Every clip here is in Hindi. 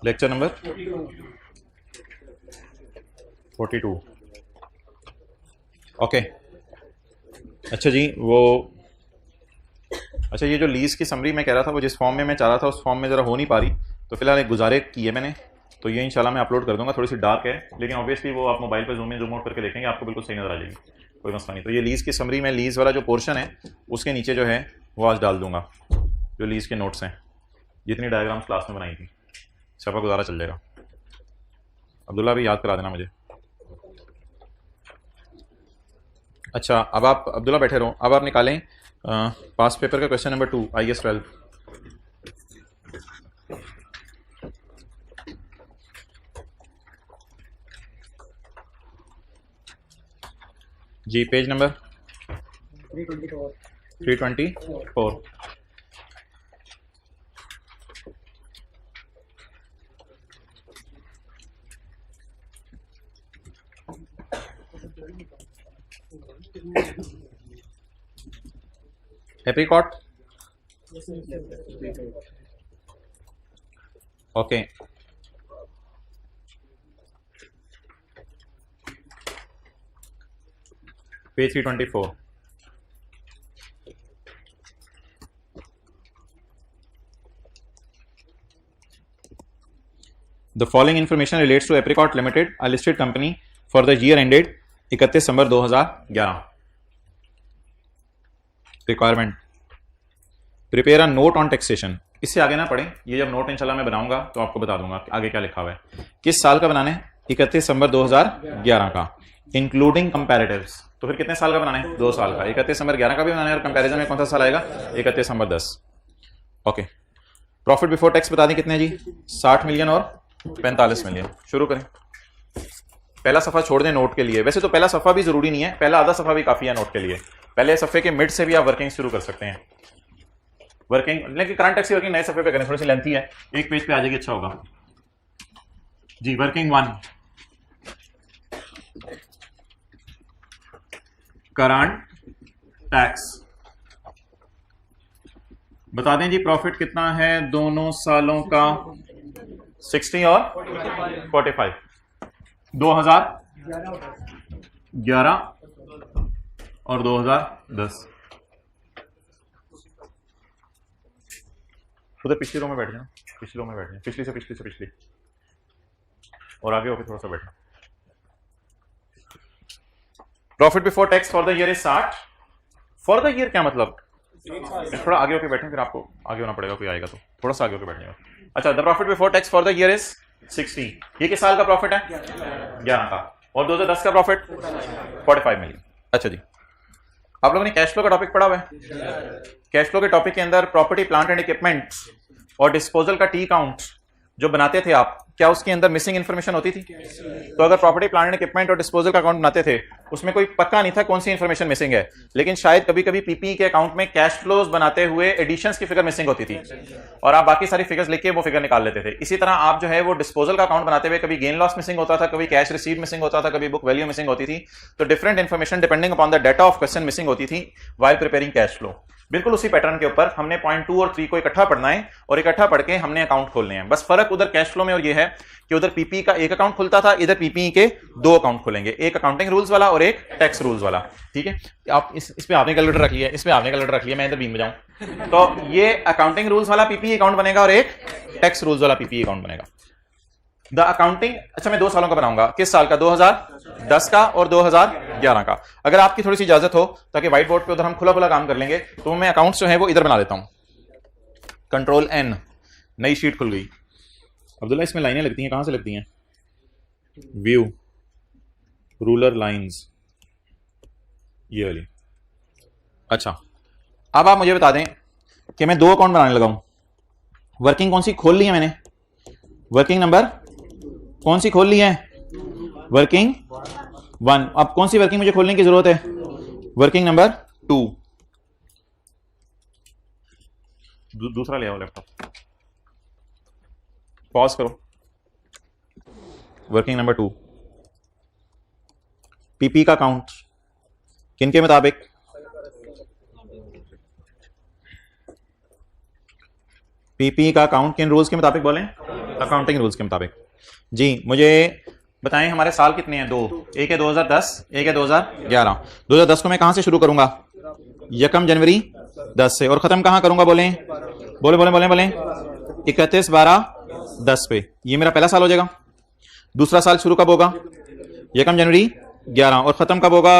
Lecture number 42। ओके अच्छा जी, वो अच्छा ये जो लीज की समरी मैं कह रहा था, वो जिस फॉर्म में मैं चाह रहा था उस फॉर्म में ज़रा हो नहीं पा रही, तो फिलहाल एक गुजारिश की है मैंने, तो ये इंशाल्लाह मैं अपलोड कर दूंगा। थोड़ी सी डार्क है लेकिन ऑब्वियसली वो आप मोबाइल पर जूम इन जूम आउट करके देखेंगे, आपको बिल्कुल सही नजर आ जाएगी, कोई मसला नहीं। तो ये लीज़ की समरी में लीज़ वाला जो पोर्शन है उसके नीचे जो है वो आज डाल दूंगा, जो लीज़ के नोट्स हैं, जितनी डायग्राम्स क्लास में बनाई थी, छपा गुजारा चल जाएगा। अब्दुल्ला भी याद करा देना मुझे। अच्छा अब आप अब्दुल्ला बैठे रहो, अब आप निकालें पास पेपर का क्वेश्चन नंबर 2 IAS 12 जी, page number 324। Apricot okay page 324। The following information relates to Apricot Limited, a listed company for the year ended 31 December 2011। Requirement, prepare a note on taxation. इससे आगे ना पढ़ें, ये जब नोट इंशाल्लाह मैं बनाऊंगा तो आपको बता दूंगा आगे क्या लिखा हुआ है। किस साल का बनाना है? 31 दिसंबर 2011 का, इंक्लूडिंग कंपैरेटिव्स। तो फिर कितने साल का बनाना है? 2 साल का। 31 दिसंबर 11 का भी बनाना है, और कंपैरिजन में कौन सा साल आएगा? 31 December 10। Okay, profit before tax बता दें कितने जी? 60 मिलियन और 45 मिलियन। शुरू करें। पहला सफा छोड़ दें नोट के लिए, वैसे तो पहला सफा भी जरूरी नहीं है, पहला आधा सफा भी काफी है नोट के लिए। पहले सफे के मिड से भी आप वर्किंग शुरू कर सकते हैं। वर्किंग लेकिन करंट टैक्स की वर्किंग नए सफे पे करें, थोड़ी सी लेंथी है, एक पेज पे आ जाएगी, अच्छा होगा जी। वर्किंग 1, करंट टैक्स बता दें जी। प्रॉफिट कितना है दोनों सालों का? 60 और 45। 2011 और 2010। उधर पिछली रो में बैठ जाना, पिछली रो में बैठ जाए, पिछली से पिछली से पिछली, और आगे होकर थोड़ा सा बैठना। Profit before tax for the year is 60। For the year क्या मतलब? थोड़ा आगे होकर बैठे, फिर आपको आगे होना पड़ेगा, कोई आएगा तो थोड़ा सा आगे होकर बैठेगा। अच्छा, the profit before tax for the year is 60। ये किस साल का प्रॉफिट है? 11 का। और 2010 का प्रॉफिट 45 मिलियन। अच्छा जी, आप लोगों ने कैश फ्लो का टॉपिक पढ़ा हुआ है? कैश फ्लो के टॉपिक के अंदर प्रॉपर्टी प्लांट एंड इक्विपमेंट्स और डिस्पोजल का टी काउंट जो बनाते थे आप, क्या उसके अंदर मिसिंग इंफॉर्मेशन होती थी? तो अगर प्रॉपर्टी प्लांट एंड इक्विपमेंट और डिस्पोजल का अकाउंट बनाते थे, उसमें कोई पक्का नहीं था कौन सी इंफॉर्मेशन मिसिंग है, लेकिन शायद कभी कभी पीपीई के अकाउंट में कैश फ्लोज बनाते हुए एडिशंस की फिगर मिसिंग होती थी, और आप बाकी सारी फिगर्स लिख के वो फिगर निकाल लेते थे। इसी तरह आप जो है वो डिस्पोजल का अकाउंट बनाते हुए कभी गेन लॉस मिसिंग होता था, कभी कैश रिसीव मिसिंग होता था, कभी बुक वैल्यू मिसिंग होती थी। तो different information depending upon the data of question missing होती थी व्हाइल प्रिपेयरिंग कैश फ्लो। बिल्कुल उसी पैटर्न के ऊपर हमने पॉइंट 2 और 3 को इकट्ठा पढ़ना है, और इकट्ठा पढ़ के हमने अकाउंट खोलने हैं। बस फर्क उधर कैश फ्लो में और ये है कि उधर पीपीई का एक अकाउंट खुलता था, इधर पीपीई के 2 अकाउंट खुलेंगे, एक अकाउंटिंग रूल्स वाला और एक टैक्स रूल्स वाला। ठीक है, आप इस पे आपने कैलकुलेटर रख लिया, इस पे आपने कैलकुलेटर रख लिया, मैं इधर बीम बजाऊं, तो ये अकाउंटिंग रूल्स वाला पीपीई अकाउंट बनेगा और एक टैक्स रूल्स वाला पीपीई अकाउंट बनेगा। द अकाउंटिंग, अच्छा मैं 2 सालों का बनाऊंगा। किस साल का? 2010 का और 2011 का। अगर आपकी थोड़ी सी इजाजत हो, ताकि व्हाइट बोर्ड पे उधर हम खुला खुला काम कर लेंगे, तो मैं अकाउंट्स जो है वो इधर बना देता हूं। कंट्रोल N, नई शीट खुल गई। अब्दुल्ला इसमें लाइनें लगती हैं, कहां से लगती हैं? व्यू, रूलर लाइंस, ये वाली। अच्छा, अब आप मुझे बता दें कि मैं 2 अकाउंट बनाने लगाऊं। वर्किंग कौन सी खोल ली है मैंने? वर्किंग नंबर कौन सी खोल ली है? वर्किंग 1। अब कौन सी वर्किंग मुझे खोलने की जरूरत है? Working number 2। दूसरा ले आओ लैपटॉप, पॉज करो। वर्किंग नंबर 2, पीपी का काउंट किनके मुताबिक? पीपी का काउंट किन रूल्स के मुताबिक बोलें? अकाउंटिंग रूल्स के मुताबिक। जी मुझे बताएं हमारे साल कितने हैं? 2, एक है 2010, एक है 2011। 2010 को मैं कहां से शुरू करूंगा? 1 जनवरी 10 से। और खत्म कहां करूंगा? बोले बोले बोले बोले बोले 31/12/10 पे। ये मेरा पहला साल हो जाएगा। दूसरा साल शुरू कब होगा? 1 जनवरी 11 और खत्म कब होगा?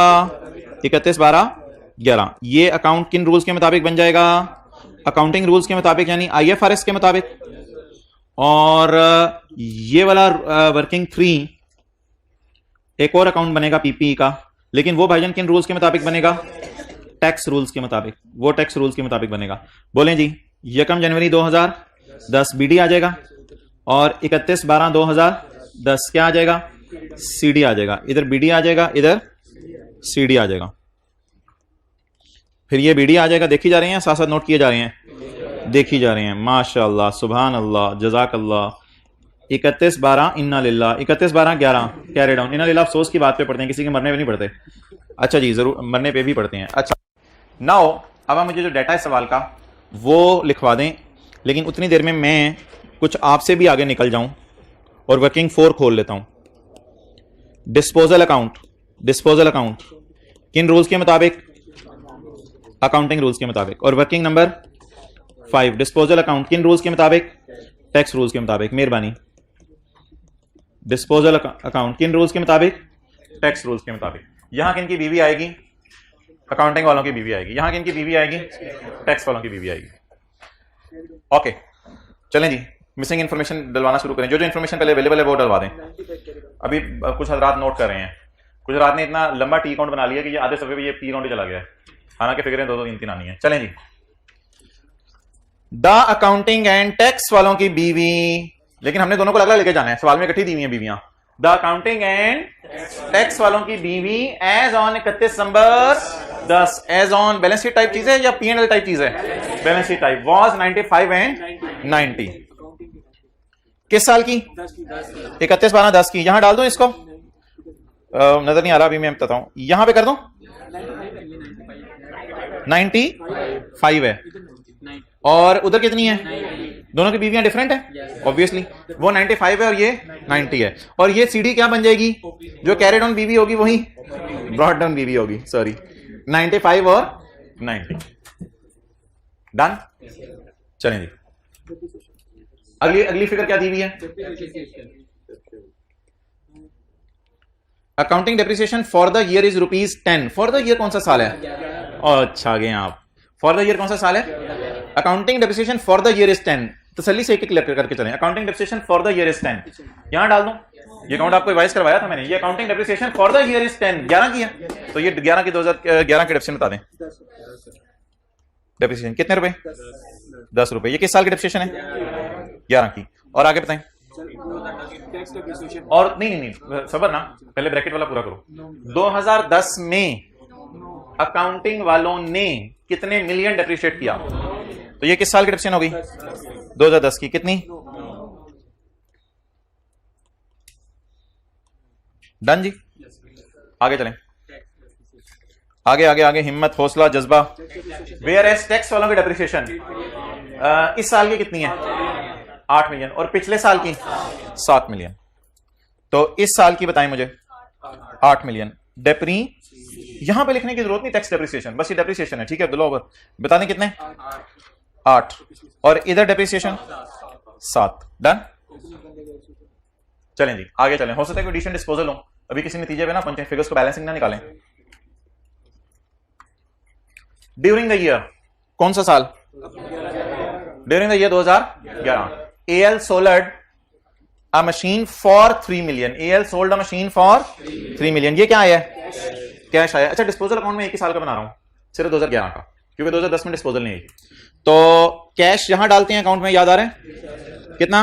31/12/11। ये अकाउंट किन रूल्स के मुताबिक बन जाएगा? अकाउंटिंग रूल्स के मुताबिक, यानी IFRS के मुताबिक। और ये वाला वर्किंग 3 एक और अकाउंट बनेगा PPE का, लेकिन वो भाईजान किन रूल्स के मुताबिक बनेगा? टैक्स रूल्स के मुताबिक। वो टैक्स रूल्स के मुताबिक बनेगा। बोलें जी 1 जनवरी 2010 BD आ जाएगा और 31/12/2010 क्या आ जाएगा? CD आ जाएगा। इधर BD आ जाएगा, इधर CD आ जाएगा। फिर ये BD आ जाएगा। देखी जा रहे हैं, साथ साथ नोट किए जा रहे हैं, देखी जा रहे हैं। माशाअल्लाह, सुभान अल्लाह, जज़ाकल्लाह। 31/12 इन्ना लिल्लाह, 31/12/11 कैरी डाउन। इन्ना लिल्लाह अफसोस की बात पे पढ़ते हैं, किसी के मरने पे नहीं पढ़ते। अच्छा जी, जरूर मरने पे भी पढ़ते हैं। अच्छा नाउ अब आप मुझे जो डाटा है सवाल का वो लिखवा दें, लेकिन उतनी देर में मैं कुछ आपसे भी आगे निकल जाऊं और वर्किंग 4 खोल लेता हूं। डिस्पोजल अकाउंट, डिस्पोजल अकाउंट किन रूल्स के मुताबिक? अकाउंटिंग रूल्स के मुताबिक। और वर्किंग नंबर 5 डिस्पोजल अकाउंट किन रूल्स के मुताबिक? टैक्स रूल्स के मुताबिक। मेहरबानी। डिस्पोजल अकाउंट किन रूल्स के मुताबिक? टैक्स रूल्स के मुताबिक। यहां किन की बीवी आएगी? अकाउंटिंग वालों की बीवी आएगी। यहां किन की बीवी आएगी? टैक्स वालों की बीवी आएगी। ओके चलें जी, मिसिंग इन्फॉर्मेशन डलवाना शुरू करें। जो जो इन्फॉर्मेशन पहले अवेलेबल है वो डलवा दें। अभी कुछ हजरात नोट कर रहे हैं। कुछ हजरात ने इतना लंबा टी काउंट बना लिया कि ये आधे सफे पे ये टी काउंट ही चला गया है, हालांकि फिगरें 2 2 3 3 आनी है। चलें जी, द अकाउंटिंग एंड टैक्स वालों की बीवी, लेकिन हमने दोनों को अलग अलग लेके जाना है। सवाल में इकट्ठी दी हुई है बीवियां। द अकाउंटिंग एंड टैक्स वालों की बीवी as on 31 December 10। As on balance sheet type चीज है या P&L टाइप चीज है? Balance sheet type. Was 95 and 90। किस साल की? 31/12/10 की। यहां डाल दूं इसको? नजर नहीं आ रहा अभी, मैं बताता हूं। यहां पे कर दूं? 95 है और उधर कितनी है? दोनों की बीवियां डिफरेंट है ऑब्वियसली। वो 95 है और ये 90 है। और ये CD क्या बन जाएगी? जो कैरिड ऑन बीवी होगी वही ब्रॉड डाउन बीवी होगी। सॉरी, 95 और 90। डन। चलें जी, अगली फिगर क्या दी हुई है? Accounting depreciation for the year is ₹10। For the year कौन सा साल है? अच्छा गए आप। फॉर द ईयर कौन सा साल है? Accounting depreciation for the year is 10। तसल्ली से एक एक करके चलें। Accounting depreciation for the year is 10। यहां डाल दूं? ये अकाउंट आपको रिवाइज करवाया था मैंने। ये accounting depreciation for the year is 10 11 की है, तो ये 11 की 2011 के डेप्रिसिएशन बता दें। डेप्रिसिएशन कितने रुपए? 10 रुपए। ये किस साल की डेप्रिसिएशन है? 11 की। और आगे बताएं। और नहीं सबर ना, पहले ब्रैकेट वाला पूरा करो। 2010 में अकाउंटिंग वालों ने कितने मिलियन डेप्रिशिएट किया? तो ये किस साल की डेप्रिसिएशन होगी? 2010 की। कितनी? डन जी, आगे चलें। आगे आगे आगे, हिम्मत, हौसला, जज्बा। वेयर एज टैक्स वालों की डेप्रिसिएशन इस साल की कितनी है? 8 मिलियन। और पिछले साल की 7 मिलियन। तो इस साल की बताएं मुझे। 8 मिलियन। डेप्री यहां पे लिखने की जरूरत नहीं, टैक्स डेप्रिसिएशन, बस ये डेप्रिसिएशन है। ठीक है, अब्दुल्ला ओवर बता दें कितने? 8। और इधर डेप्रिसिएशन 7। डन। चलें जी, आगे चलें। हो सकता है कोई एडिशन डिस्पोजल हो, अभी किसी नतीजे पे ना पहुंचे, फिगर्स को बैलेंसिंग ना निकालें। ड्यूरिंग द ईयर कौन सा साल? During the year 2011। AL sold a machine for 3 million। AL sold a machine for 3 million। ये क्या आया है? कैश आया। अच्छा, डिस्पोजल अकाउंट में एक ही साल का बना रहा हूं, सिर्फ 2011 का, क्योंकि 2010 में डिस्पोजल नहीं आई। तो कैश यहां डालते हैं अकाउंट में, याद आ रहा है कितना?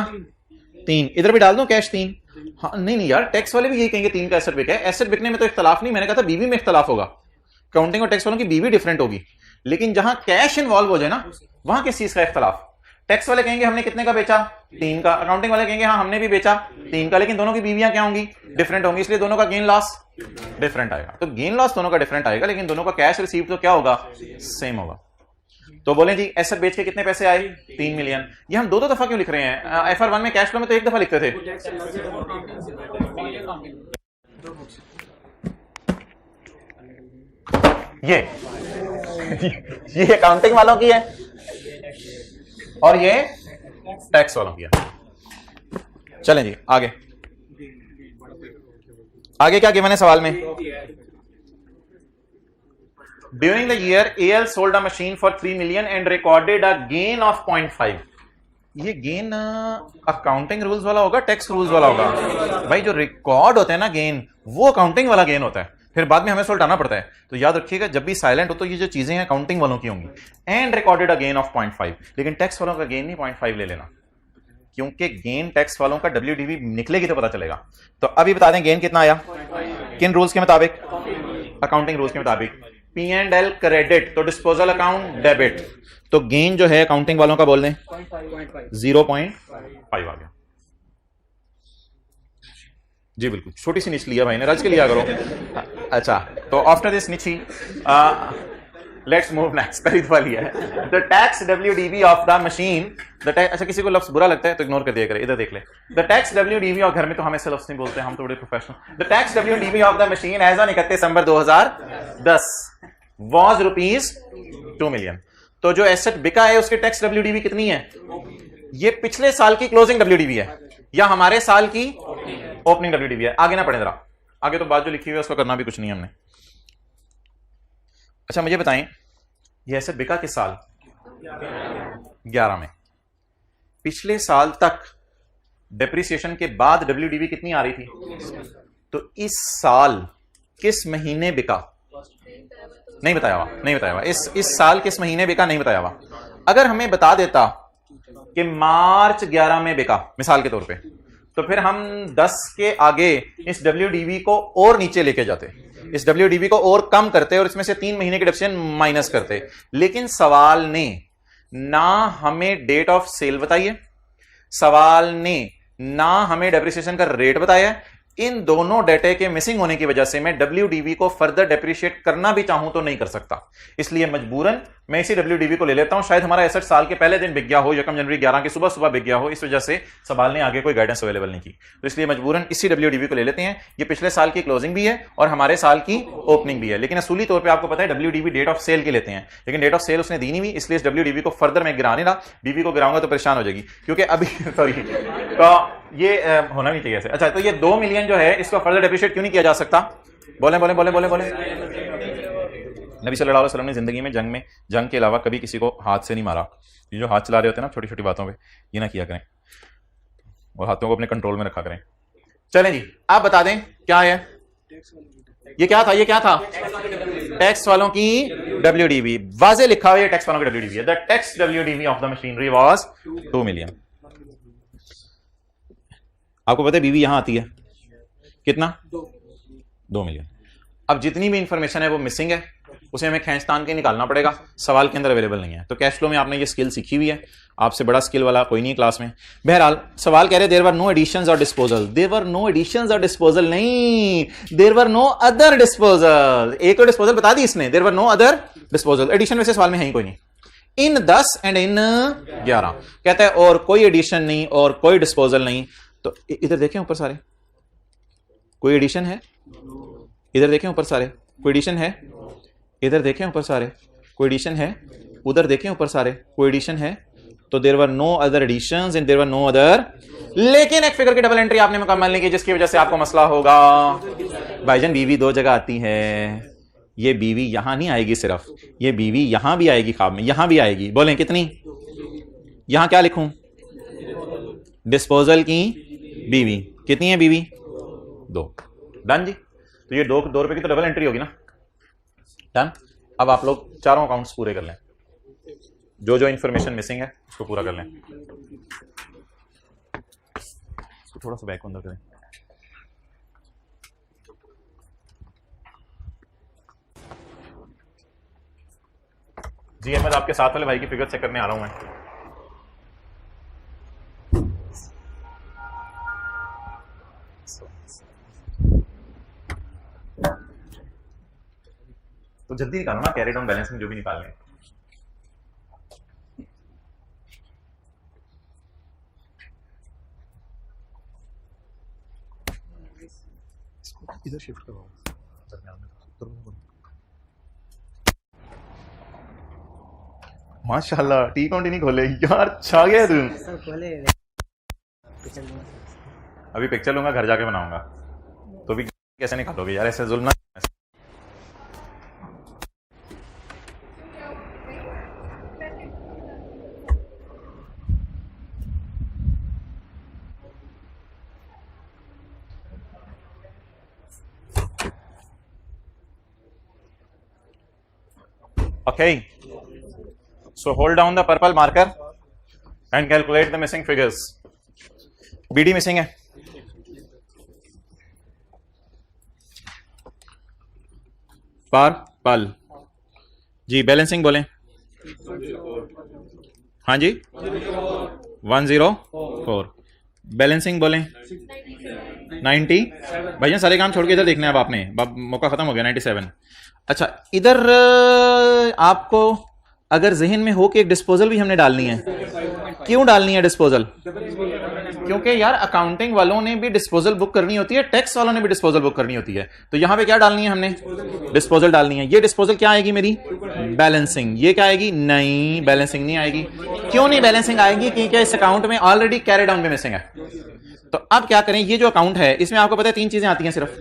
3। इधर भी डाल दो कैश 3। हाँ नहीं यार, टैक्स वाले भी यही कहेंगे 3 का एसेट बिका है। एसेट बिकने में तो इख्तलाफ नहीं, मैंने कहा था बीवी में इख्तलाफ होगा। अकाउंटिंग और टैक्स वालों की बीवी डिफरेंट होगी, लेकिन जहां कैश इन्वॉल्व हो जाए ना, वहां किस चीज का इख्तलाफ? टैक्स वाले कहेंगे हमने कितने का बेचा? 3 का। अकाउंटिंग वाले कहेंगे हाँ हमने भी बेचा 3 का, लेकिन दोनों की बीवियां क्या होंगी? डिफरेंट होंगी, इसलिए दोनों का गेन लॉस डिफरेंट आएगा। तो गेन लॉस दोनों का डिफरेंट आएगा, लेकिन दोनों का कैश रिसीव तो क्या होगा? सेम होगा। तो बोलें जी एसेट बेच के कितने पैसे आए? 3 मिलियन। ये हम दो दफा क्यों लिख रहे हैं? FR1 में कैश फ्लो में तो एक दफा लिखते थे। ये अकाउंटिंग वालों की है और ये टैक्स वालों की है। चलें जी आगे। आगे क्या गिवन है सवाल में? During the year, AL sold a machine for 3 million and recorded a gain of 0.5. ये गेन अकाउंटिंग रूल्स वाला होगा, टैक्स रूल्स वाला होगा? भाई जो रिकॉर्ड होता है ना गेन, वो अकाउंटिंग वाला गेन होता है, फिर बाद में हमें उसको उठाना पड़ता है। तो याद रखिएगा जब भी साइलेंट हो तो ये जो चीजें हैं अकाउंटिंग वालों की होंगी। And recorded a gain of 0.5, लेकिन टैक्स वालों का गेन नहीं 0.5 ले लेना, क्योंकि गेन टैक्स वालों का WDV निकलेगी तो पता चलेगा। तो अभी बता दें गेन कितना आया, किन रूल्स के मुताबिक? अकाउंटिंग रूल्स के मुताबिक। P&L क्रेडिट तो डिस्पोजल अकाउंट डेबिट, तो गेन जो है अकाउंटिंग वालों का बोल दें 0.5 आ गया जी। बिल्कुल छोटी सी निच लिया भाई ने, रज के लिया करो। अच्छा तो आफ्टर दिस निची लेट्स मूव नेक्स्ट। करीब वाली है the tax WDV of the machine. अच्छा किसी को लफ्ज बुरा लगता है तो इग्नोर कर दिया करे, इधर देख ले। द टैक्स WDV, और घर में तो हम ऐसे लफ्ज नहीं बोलते, हम तो बड़े professional. The tax WDV of the machine as on 31 December 2010 was ₹2 million. तो जो एसेट बिका है उसके टैक्स WDV कितनी है? ये पिछले साल की क्लोजिंग WDV है या हमारे साल की ओपनिंग WDV है? आगे ना पढ़े जरा, आगे तो बात जो लिखी हुई है उसको करना भी कुछ नहीं हमने। अच्छा मुझे बताएं ये एसेट बिका किस साल? 11 में। पिछले साल तक डेप्रिसिएशन के बाद WDV कितनी आ रही थी? तो इस साल किस महीने बिका? नहीं बताया हुआ, नहीं बताया हुआ। इस साल किस महीने बिका नहीं बताया हुआ। अगर हमें बता देता कि मार्च 11 में बिका मिसाल के तौर पे, तो फिर हम 10 के आगे इस WDV को और नीचे लेके जाते, इस WDV को और कम करते और इसमें से 3 महीने की डेप्रिसिएशन माइनस करते। लेकिन सवाल ने ना हमें डेट ऑफ सेल बताई है, सवाल ने ना हमें डेप्रिसिएशन का रेट बताया है। इन दोनों डेटे के मिसिंग होने की वजह से मैं WDV को फर्दर डेप्रिशिएट करना भी चाहूं तो नहीं कर सकता, इसलिए मजबूरन मैं इसी WDV को ले लेता हूं। शायद हमारा एसेट साल के पहले दिन बिक गया हो, 1 जनवरी 11 की सुबह सुबह बिक गया हो, इस वजह से सवाल ने आगे कोई गाइडेंस अवेलेबल नहीं की, तो इसलिए मजबूरन इसी WDV को ले लेते हैं। ये पिछले साल की क्लोजिंग भी है और हमारे साल की ओपनिंग भी है, लेकिन असूली तौर पर आपको पता है WDV डेट ऑफ सेल के लेते हैं, लेकिन डेट ऑफ सेल उसने दी नहीं हुई, इसलिए इस WDV को फर्दर मैं गिरा नहीं रहा। DV को गिराऊंगा तो परेशान हो जाएगी, क्योंकि अभी सॉरी तो ये होना नहीं चाहिए ऐसे। अच्छा तो ये 2 मिलियन जो है इसको फर्दर डेप्रिशिएट क्यों नहीं किया जा सकता? बोले बोले बोले बोले बोले। नबी सल्लल्लाहु अलैहि वसल्लम ने जिंदगी में जंग के अलावा कभी किसी को हाथ से नहीं मारा। ये जो हाथ चला रहे होते हैं ना छोटी छोटी बातों पे, ये ना किया करें और हाथों को अपने कंट्रोल में रखा करें। चलें जी आप बता दें क्या है ये? क्या था? ये क्या था? टैक्स वालों की WDV। वाजे लिखा हुआ है टैक्स वालों की WDV है। The tax WDV of the machinery was 2 million. आपको पता है BV यहां आती है कितना? 2 मिलियन। अब जितनी भी इंफॉर्मेशन है वो मिसिंग है, उसे हमें खींचतान के निकालना पड़ेगा, सवाल के अंदर अवेलेबल नहीं है। तो कैश फ्लो में आपने ये स्किल सीखी हुई है, आपसे बड़ा स्किल वाला कोई नहीं क्लास में। बहरहाल सवाल कह रहे देयर वर नो एडिशंस और disposal. There were no additions और डिस्पोजल नहीं, there were no other disposal. एक तो डिस्पोजल बता दी इसने, there were no other disposal. Addition वैसे सवाल में है ही कोई नहीं। इन 10 एंड इन 11 कहता है और कोई एडिशन नहीं और कोई डिस्पोजल नहीं। तो इधर देखें ऊपर सारे कोई एडिशन है, इधर देखें ऊपर सारे कोई एडिशन है, इधर देखें ऊपर सारे कोई एडिशन है, उधर देखें ऊपर सारे कोई एडिशन है। तो there were no other additions and there were no other. लेकिन एक फिगर की डबल एंट्री आपने मुकम्मल नहीं की, जिसकी वजह से आपको मसला होगा। भाईजान BV 2 जगह आती है, ये BV यहां नहीं आएगी, सिर्फ ये BV यहां भी आएगी, ख्वाब में यहां भी आएगी। बोलें कितनी? यहां क्या लिखूं? डिस्पोजल की BV कितनी है? BV 2। डन जी। तो ये 2 रुपए की तो डबल एंट्री होगी ना। डन। अब आप लोग चारों अकाउंट्स पूरे कर लें, जो जो इंफॉर्मेशन मिसिंग है उसको पूरा कर लें। इसको थोड़ा सा बैक अंदर करें। जी अहमद आपके साथ वाले भाई की फिगर चेक करने आ रहा हूं मैं। तो जल्दी निकालो ना, कैरी डाउन बैलेंस में जो भी निकालने हैं। इधर शिफ्ट करवाओ दरमियान में। माशाल्लाह टी अकाउंट ही नहीं खोले यार, छा गया तू। अभी पिक्चर लूंगा, घर जाके बनाऊंगा। तो भी कैसे निकालोगे यार, ऐसे जुल्म ना। Okay, so hold down the purple marker and calculate the missing figures. BD missing है। पर्पल जी, बैलेंसिंग बोलें। हाँ जी 104। बैलेंसिंग बोलें 90। भैया सारे काम छोड़ के इधर देखना है अब आपने, मौका खत्म हो गया। 97। अच्छा, इधर आपको अगर जहन में हो कि एक डिस्पोजल भी हमने डालनी है। क्यों डालनी है डिस्पोजल? क्योंकि यार अकाउंटिंग वालों ने भी डिस्पोजल बुक करनी होती है, टैक्स वालों ने भी डिस्पोजल बुक करनी होती है। तो यहां पे क्या डालनी है हमने? डिस्पोजल डालनी है। ये डिस्पोजल क्या आएगी मेरी? बैलेंसिंग। ये क्या आएगी? नहीं, बैलेंसिंग नहीं आएगी। क्यों नहीं बैलेंसिंग आएगी? क्योंकि इस अकाउंट में ऑलरेडी कैरी डाउन पे मिसिंग है। तो अब क्या करें, ये जो अकाउंट है इसमें आपको पता है 3 चीजें आती हैं सिर्फ।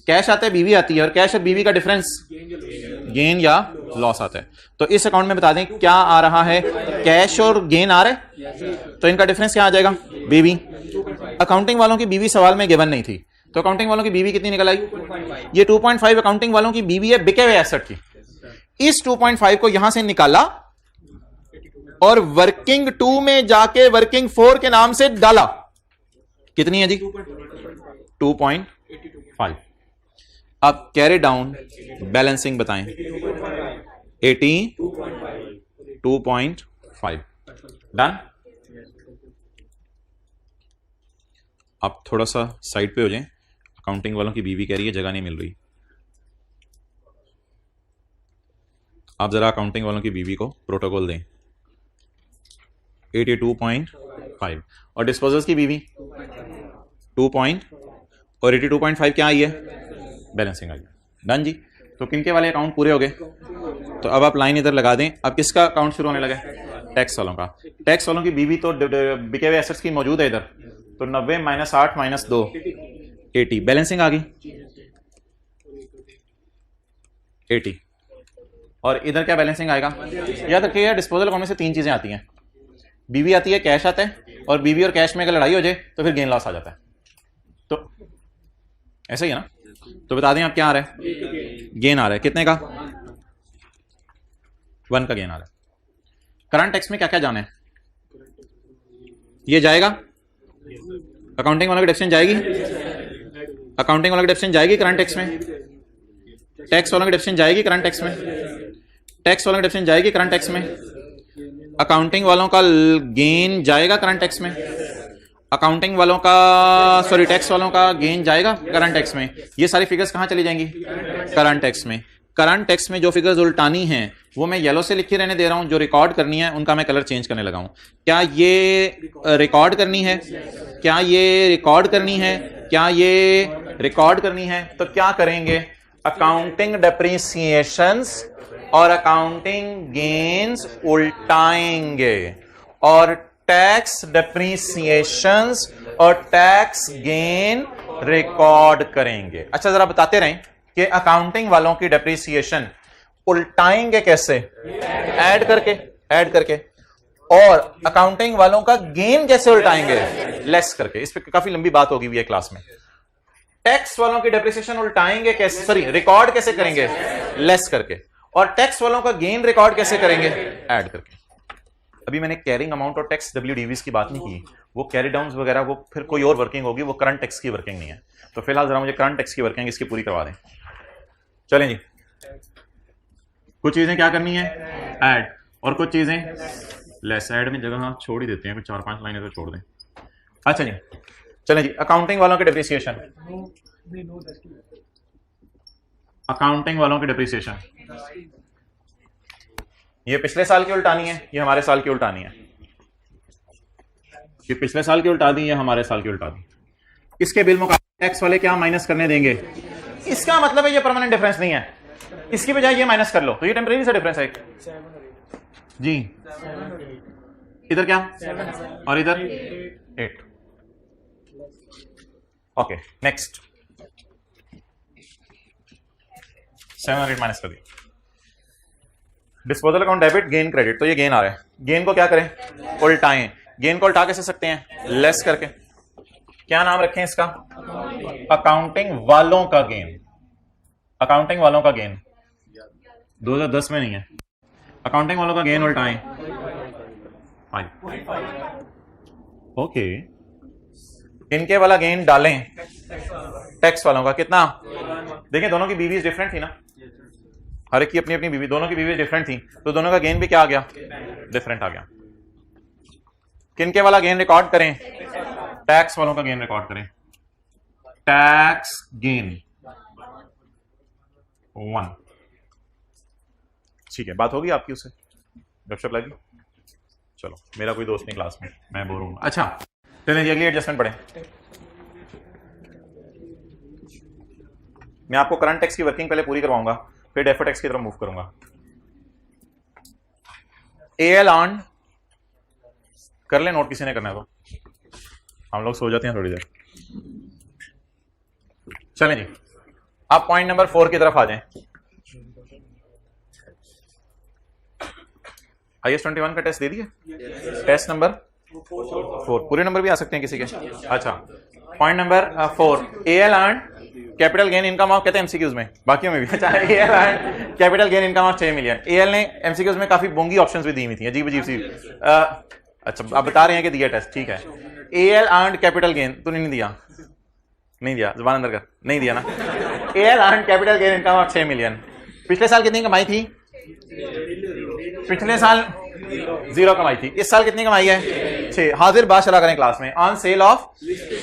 कैश आता है, बीवी आती है, और कैश और बीवी का डिफरेंस गेन या लॉस आता है। तो इस अकाउंट में बता दें क्या आ रहा है, कैश और गेन आ रहा है, तो इनका डिफरेंस क्या आ जाएगा? बीवी। अकाउंटिंग वालों की बीवी सवाल में गिवन नहीं थी, तो अकाउंटिंग वालों की बीवी कितनी निकल आई? ये 2.5 अकाउंटिंग वालों की बीवी है बिके हुए एसेट की। इस 2.5 को यहां से निकाला और वर्किंग 2 में जाके वर्किंग 4 के नाम से डाला। कितनी है जी? 2.5। अब कैरी डाउन बैलेंसिंग बताएं। 82.5 डन। आप थोड़ा सा साइड पे हो जाएं, अकाउंटिंग वालों की बीवी कह रही है जगह नहीं मिल रही। आप जरा अकाउंटिंग वालों की बीवी को प्रोटोकॉल दें। 82.5 और डिस्पोजल्स की बीवी 2 और 82.5 क्या आई है? बैलेंसिंग आई। डन जी। तो किनके वाले अकाउंट पूरे हो गए? तो अब आप लाइन इधर लगा दें। अब किसका अकाउंट शुरू होने लगा? टैक्स वालों का। टैक्स वालों की बीवी तो बिके हुए एसेट्स की मौजूद है इधर, तो 90 - 8 - 2 80। बैलेंसिंग आ गई 80। और इधर क्या बैलेंसिंग आएगा? याद रखिएगा डिस्पोजल अकाउंट में से 3 चीजें आती हैं। बीवी आती है, कैश आता है, और बीवी और कैश में अगर लड़ाई हो जाए तो फिर गेन लॉस आ जाता है। तो ऐसा ही है ना? तो बता दें आप क्या आ रहा है? गेन आ रहा है। कितने का? 1 का गेन आ रहा है। करंट टैक्स में क्या क्या जाना है? ये जाएगा अकाउंटिंग वालों की डेप्शन जाएगी, अकाउंटिंग वालों की डेप्शन जाएगी करंट टैक्स में, टैक्स वालों की डेप्शन जाएगी करंट टैक्स में, टैक्स वालों की डेप्शन जाएगी करंट टैक्स में, अकाउंटिंग वालों का गेन जाएगा करंट टैक्स में, अकाउंटिंग वालों का सॉरी टैक्स वालों का गेन जाएगा करंट टैक्स में। ये सारी फिगर्स कहां चली जाएंगी? करंट टैक्स में। करंट टैक्स में जो फिगर्स उल्टानी हैं वो मैं येलो से लिखे रहने दे रहा हूं, जो रिकॉर्ड करनी है उनका मैं कलर चेंज करने लगा हूं। क्या ये रिकॉर्ड करनी है? क्या ये रिकॉर्ड करनी है? क्या ये रिकॉर्ड करनी है? तो क्या करेंगे? अकाउंटिंग डेप्रिसिएशंस और अकाउंटिंग गेन्स उल्टाएंगे और टैक्स डेप्रिसिएशंस और टैक्स गेन रिकॉर्ड करेंगे। अच्छा जरा बताते रहें कि अकाउंटिंग वालों की डेप्रिसिएशन उल्टाएंगे कैसे? ऐड करके। और अकाउंटिंग वालों का गेन कैसे उल्टाएंगे? लेस करके। इस पे काफी लंबी बात होगी हुई है क्लास में। टैक्स वालों की डेप्रिसिएशन उल्टाएंगे कैसे? सॉरी रिकॉर्ड कैसे करेंगे? लेस करके। और टैक्स वालों का गेन रिकॉर्ड कैसे करेंगे? ऐड करके। अभी मैंने कैरिंग अमाउंट और टैक्स WDVs की बात नहीं की, वो कैरी डाउन्स वगैरह वो फिर कोई और वर्किंग होगी, वो करंट टैक्स की वर्किंग नहीं है। तो फिलहाल जरा मुझे करंट टैक्स की वर्किंग इसकी पूरी करवा दें। चलें जी, कुछ चीजें क्या करनी है? ऐड, और कुछ चीजें लेस। ऐड में जगह आप छोड़ ही देते हैं, कुछ 4-5 लाइनें तो छोड़ दें। अच्छा जी, चलें जी। अकाउंटिंग वालों की डेप्रिसिएशन, अकाउंटिंग वालों की डेप्रिसिएशन ये पिछले साल की उल्टानी है, ये हमारे साल की उल्टानी है। ये पिछले साल की उल्टा दी, ये हमारे साल की उल्टा दी। इसके बिल मुकाबले टैक्स वाले क्या माइनस करने देंगे? इसका मतलब है ये परमानेंट डिफरेंस नहीं है, इसकी बजाय ये माइनस कर लो तो ये टेम्परेरी सा डिफरेंस है एक। जी इधर क्या और इधर 8। ओके नेक्स्ट 7 और 8 माइनस कर दिया। Disposal account debit, gain credit, तो ये गेन आ रहा है। गेन को क्या करें, उल्टाएं। गेन को उल्टा कैसे सकते हैं, लेस करके। क्या नाम रखें इसका, अकाउंटिंग वालों का गेन। अकाउंटिंग वालों का गेन 2010 में नहीं है। अकाउंटिंग वालों का गेन उल्टाएं 5। ओके इनके वाला गेन डालें टैक्स वालों का, कितना। देखिए दोनों की बीवी डिफरेंट थी ना, हर एक की अपनी अपनी बीवी, दोनों की बीवी डिफरेंट थी, तो दोनों का गेन भी क्या आ गया, डिफरेंट आ गया। किनके वाला गेन रिकॉर्ड करें, टैक्स वालों का गेन रिकॉर्ड करें। Tax gain 1। ठीक है, बात होगी आपकी उससे, गपशप लगी। चलो मेरा कोई दोस्त नहीं क्लास में, मैं बोर हूँ। अच्छा चलिए अगली एडजस्टमेंट पढ़ें। मैं आपको करंट टैक्स की वर्किंग पहले पूरी करवाऊंगा, फिर डेफर्ड टैक्स की तरफ मूव करूंगा। एएल अर्न कर ले नोट, किसी ने करना है तो, हम लोग सो जाते हैं थोड़ी देर। चलें जी, आप पॉइंट नंबर 4 की तरफ आ जाएं। IAS 21 का टेस्ट दे दिए, टेस्ट नंबर 4, पूरे नंबर भी आ सकते हैं किसी के। अच्छा point number 4, AL earn capital gain income of, कहते हैं एमसीक्यूज में, बाकियों में भी। अच्छा AL earn capital gain income of 6 million. AL ने एमसीक्यूज में काफी बोंगी ऑप्शंस भी दी हुई थी, अजीब अजीब सी। अच्छा आप बता रहे हैं कि दिया टेस्ट, ठीक है। एएल अर्न कैपिटल गेन, तूने नहीं दिया, नहीं दिया, जुबान अंदर कर, नहीं दिया ना। AL earn capital gain income of 6 million. पिछले साल कितनी कमाई थी, पिछले साल 0 कमाई थी, इस साल कितनी कमाई है, 6। हाजिर बात चला करें क्लास में, on sale of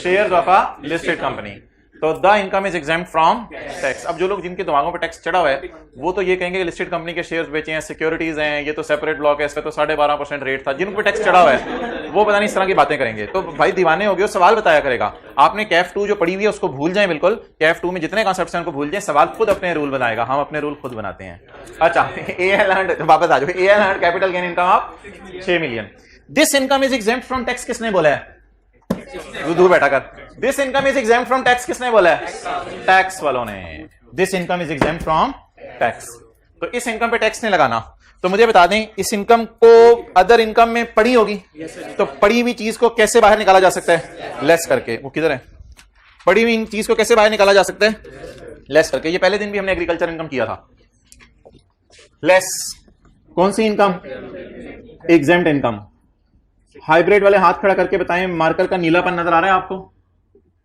shares of a listed company, तो the income is exempt from tax. अब जो लोग जिनके दिमागों पे टैक्स चढ़ा हुआ है वो तो ये कहेंगे कि लिस्टेड कंपनी के शेयर्स बेचे हैं, सिक्योरिटीज हैं, ये तो सेपरेट ब्लॉक है, इसका तो 12.5% रेट था। जिनको पे टैक्स चढ़ा हुआ है वो पता नहीं इस तरह की बातें करेंगे। तो भाई दीवाने हो गए, सवाल बताया करेगा। आपने कैफ 2 जो पढ़ी हुई है उसको भूल जाएं बिल्कुल, कैफ 2 में जितने कॉन्सेप्ट्स हैं उनको भूल जाएं, सवाल खुद अपने रूल बनाएगा, हम अपने रूल खुद बनाते हैं। अच्छा एएल अर्न्ड, वापस आ जाओ, AL earned capital gain income of 6 million. This income is exempt from tax, किसने बोला है, दूर बैठा कर। This income is exempt from tax, किसने बोला है, टैक्स वालों ने। This income is exempt from tax, तो इस इनकम पे टैक्स नहीं लगाना। तो मुझे बता दें इस इनकम को अदर इनकम में पड़ी होगी, तो पड़ी हुई चीज को कैसे बाहर निकाला जा सकता है, लेस करके। वो किधर है, पड़ी हुई चीज को कैसे बाहर निकाला जा सकता है, लेस करके। ये पहले दिन भी हमने एग्रीकल्चर इनकम किया था, लेस। कौन सी इनकम, एग्जेम्प्ट इनकम। हाइब्रिड वाले हाथ खड़ा करके बताएं, मार्कर का नीलापन नजर आ रहा है आपको,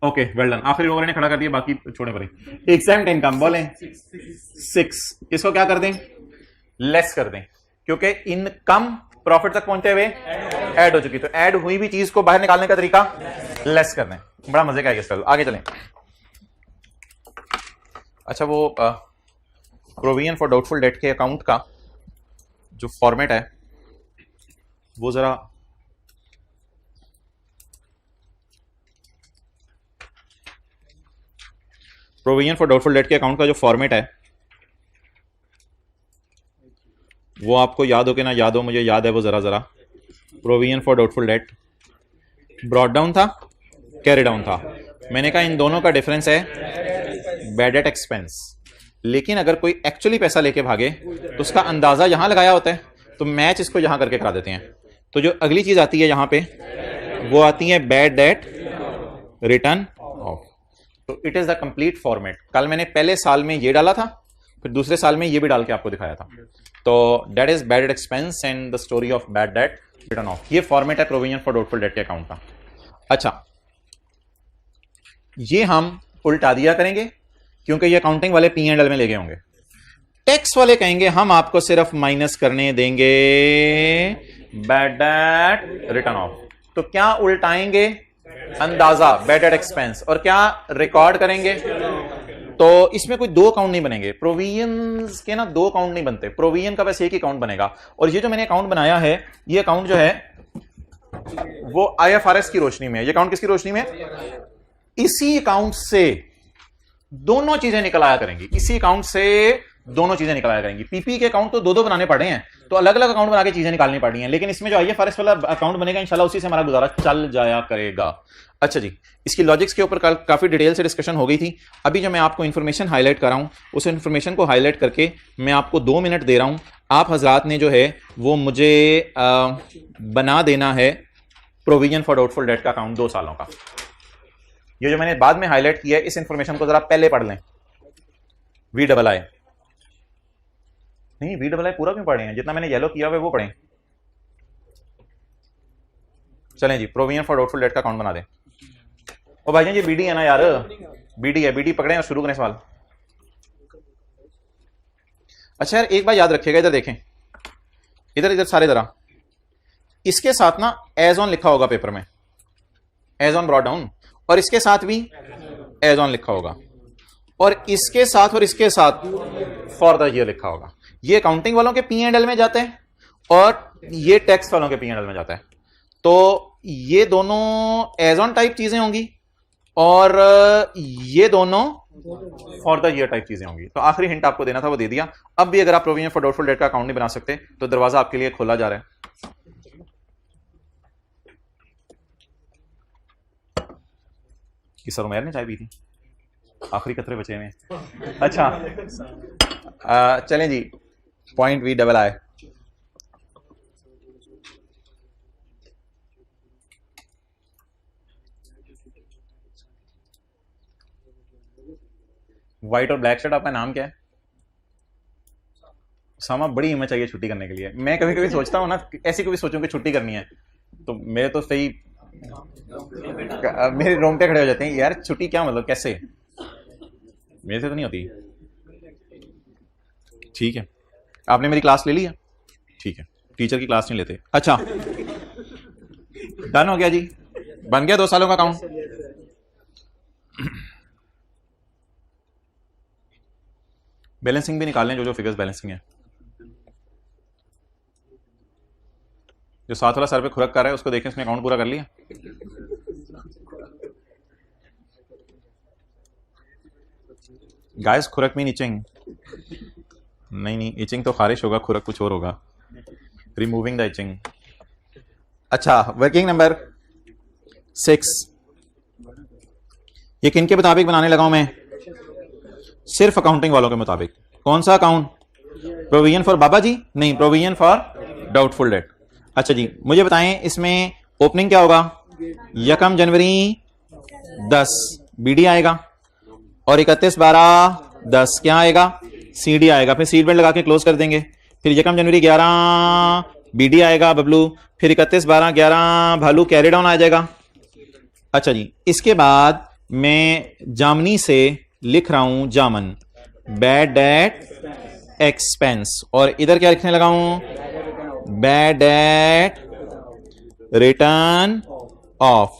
ओके वेल डन। आखिरी लोगों ने खड़ा कर दिया, बाकी छोड़े पड़े। एग्जेम्प्ट इनकम बोलें 6, इसको क्या कर दें, लेस कर दें, क्योंकि इनकम प्रॉफिट तक पहुंचते हुए ऐड हो चुकी, तो ऐड हुई भी चीज को बाहर निकालने का तरीका लेस कर दें। बड़ा मजे का है इसका। आगे चलें। अच्छा वो प्रोविजन फॉर डाउटफुल डेट के अकाउंट का जो फॉर्मेट है वो जरा प्रोविजन फॉर डाउटफुल डेट के अकाउंट का जो फॉर्मेट है वो आपको याद हो कि ना याद हो, मुझे याद है वो जरा provision for doubtful date brought down था, कैरी डाउन था। मैंने कहा इन दोनों का डिफरेंस है बैड डेट एक्सपेंस। लेकिन अगर कोई एक्चुअली पैसा लेके भागे तो उसका अंदाजा यहां लगाया होता है, तो मैच इसको यहां करके करा देते हैं। तो जो अगली चीज आती है यहां पे वो आती है बैड डेट रिटर्न ऑफ। तो it is the complete format. कल मैंने पहले साल में ये डाला था, फिर दूसरे साल में ये भी डाल के आपको दिखाया था। तो that is bad debt expense and the story of bad debt written of. ये फॉर्मेट है प्रोविजन फॉर डाउटफुल डेट के अकाउंट का। अच्छा ये हम उल्टा दिया करेंगे क्योंकि ये अकाउंटिंग वाले P&L में ले गए होंगे। टैक्स वाले कहेंगे हम आपको सिर्फ माइनस करने देंगे बैड डेट रिटर्न ऑफ। तो क्या उल्टाएंगे, अंदाजा बैड डेट एक्सपेंस, और क्या रिकॉर्ड करेंगे। तो इसमें कोई दो अकाउंट नहीं बनेंगे, प्रोविजंस के ना दो अकाउंट नहीं बनते, प्रोविजन का बस एक ही अकाउंट बनेगा। और ये जो मैंने अकाउंट बनाया है ये अकाउंट जो है वो IFRS की रोशनी में है। ये अकाउंट किसकी रोशनी में, इसी अकाउंट से दोनों चीजें निकल आया करेंगी इसी अकाउंट से, दोनों चीजें निकल आया करेंगी। पीपी के अकाउंट तो दो दो बनाने पड़े हैं, तो अलग अलग अकाउंट बना के चीजें निकालनी पड़ी हैं, लेकिन इसमें जो IFRS वाला अकाउंट बनेगा इंशाल्लाह उसी से हमारा गुजारा चल जाया करेगा। अच्छा जी, इसकी लॉजिक्स के ऊपर काफी डिटेल से डिस्कशन हो गई थी। अभी जो मैं आपको इन्फॉर्मेशन हाईलाइट कर रहा हूं, उस इन्फॉर्मेशन को हाईलाइट करके मैं आपको 2 मिनट दे रहा हूं। आप हजरात ने जो है वो मुझे बना देना है प्रोविजन फॉर डाउटफुल डेट का अकाउंट 2 सालों का। ये जो मैंने बाद में हाईलाइट किया है, इस इंफॉर्मेशन को जरा पहले पढ़ लें। VII नहीं, VII पूरा क्यों पढ़े हैं? जितना मैंने येलो किया हुआ है वो पढ़ें। चलें जी, प्रोविजन फॉर डाउटफुल डेट का अकाउंट बना दें। ओ भाईजान ये BD है ना यार, BD है, BD पकड़ें और शुरू करें सवाल। अच्छा यार एक बार याद रखिएगा, इधर देखें, इधर इधर सारे जरा, इसके साथ ना एज ऑन लिखा होगा पेपर में, एज ऑन ब्रॉट डाउन, और इसके साथ भी एज ऑन लिखा होगा, और इसके साथ और इसके साथ फॉर द ईयर लिखा होगा। ये अकाउंटिंग वालों के P&L में जाते हैं और ये टैक्स वालों के P&L में जाता है। तो ये दोनों एज ऑन टाइप चीजें होंगी और ये दोनों फॉर द ईयर टाइप चीजें होंगी। तो आखिरी हिंट आपको देना था वो दे दिया। अब भी अगर आप प्रोविजन फॉर डाउटफुल डेट का अकाउंट नहीं बना सकते तो दरवाजा आपके लिए खोला जा रहा है। सर उमैर ने चाय पी थी, आखिरी कतरे बचे में। अच्छा चलें जी, पॉइंट VII। व्हाइट और ब्लैक शर्ट, आपका नाम क्या है? सामा, बड़ी हिम्मत चाहिए छुट्टी करने के लिए। मैं कभी कभी सोचता हूँ ना, ऐसी कभी सोचूं कि छुट्टी करनी है तो मेरे तो सही मेरे रोंगटे खड़े हो जाते हैं यार, छुट्टी क्या मतलब, कैसे? मेरे से तो नहीं होती। ठीक है, आपने मेरी क्लास ले ली है? ठीक है, टीचर की क्लास नहीं लेते। अच्छा डन हो गया जी, बन गया 2 सालों का अकाउंट। बैलेंसिंग भी निकालने, जो फिगर्स बैलेंसिंग है। जो साथ वाला सर पे खुरक कर रहा है उसको देखें, उसने अकाउंट पूरा कर लिया। गाइस खुरक में इचिंग नहीं, इचिंग तो खारिश होगा, खुरक कुछ और होगा। Removing the itching. अच्छा, वर्किंग नंबर 6 ये किन के मुताबिक बनाने लगा हूं मैं? सिर्फ अकाउंटिंग वालों के मुताबिक। कौन सा अकाउंट? प्रोविजन फॉर बाबा जी नहीं, प्रोविजन फॉर डाउटफुल डेट। अच्छा जी, मुझे बताएं इसमें ओपनिंग क्या होगा? 1 जनवरी 10 BD आएगा और 31/12/10 क्या आएगा? CD आएगा। फिर सीट बेल्ट लगा के क्लोज कर देंगे। फिर 1 जनवरी 11 BD आएगा बबलू, फिर 31/12/11 भालू, कैरी डाउन आ जाएगा। अच्छा जी, इसके बाद मैं जामनी से लिख रहा हूं जामन, बैड डेट एक्सपेंस, और इधर क्या लिखने लगा हूं? Bad debt written off,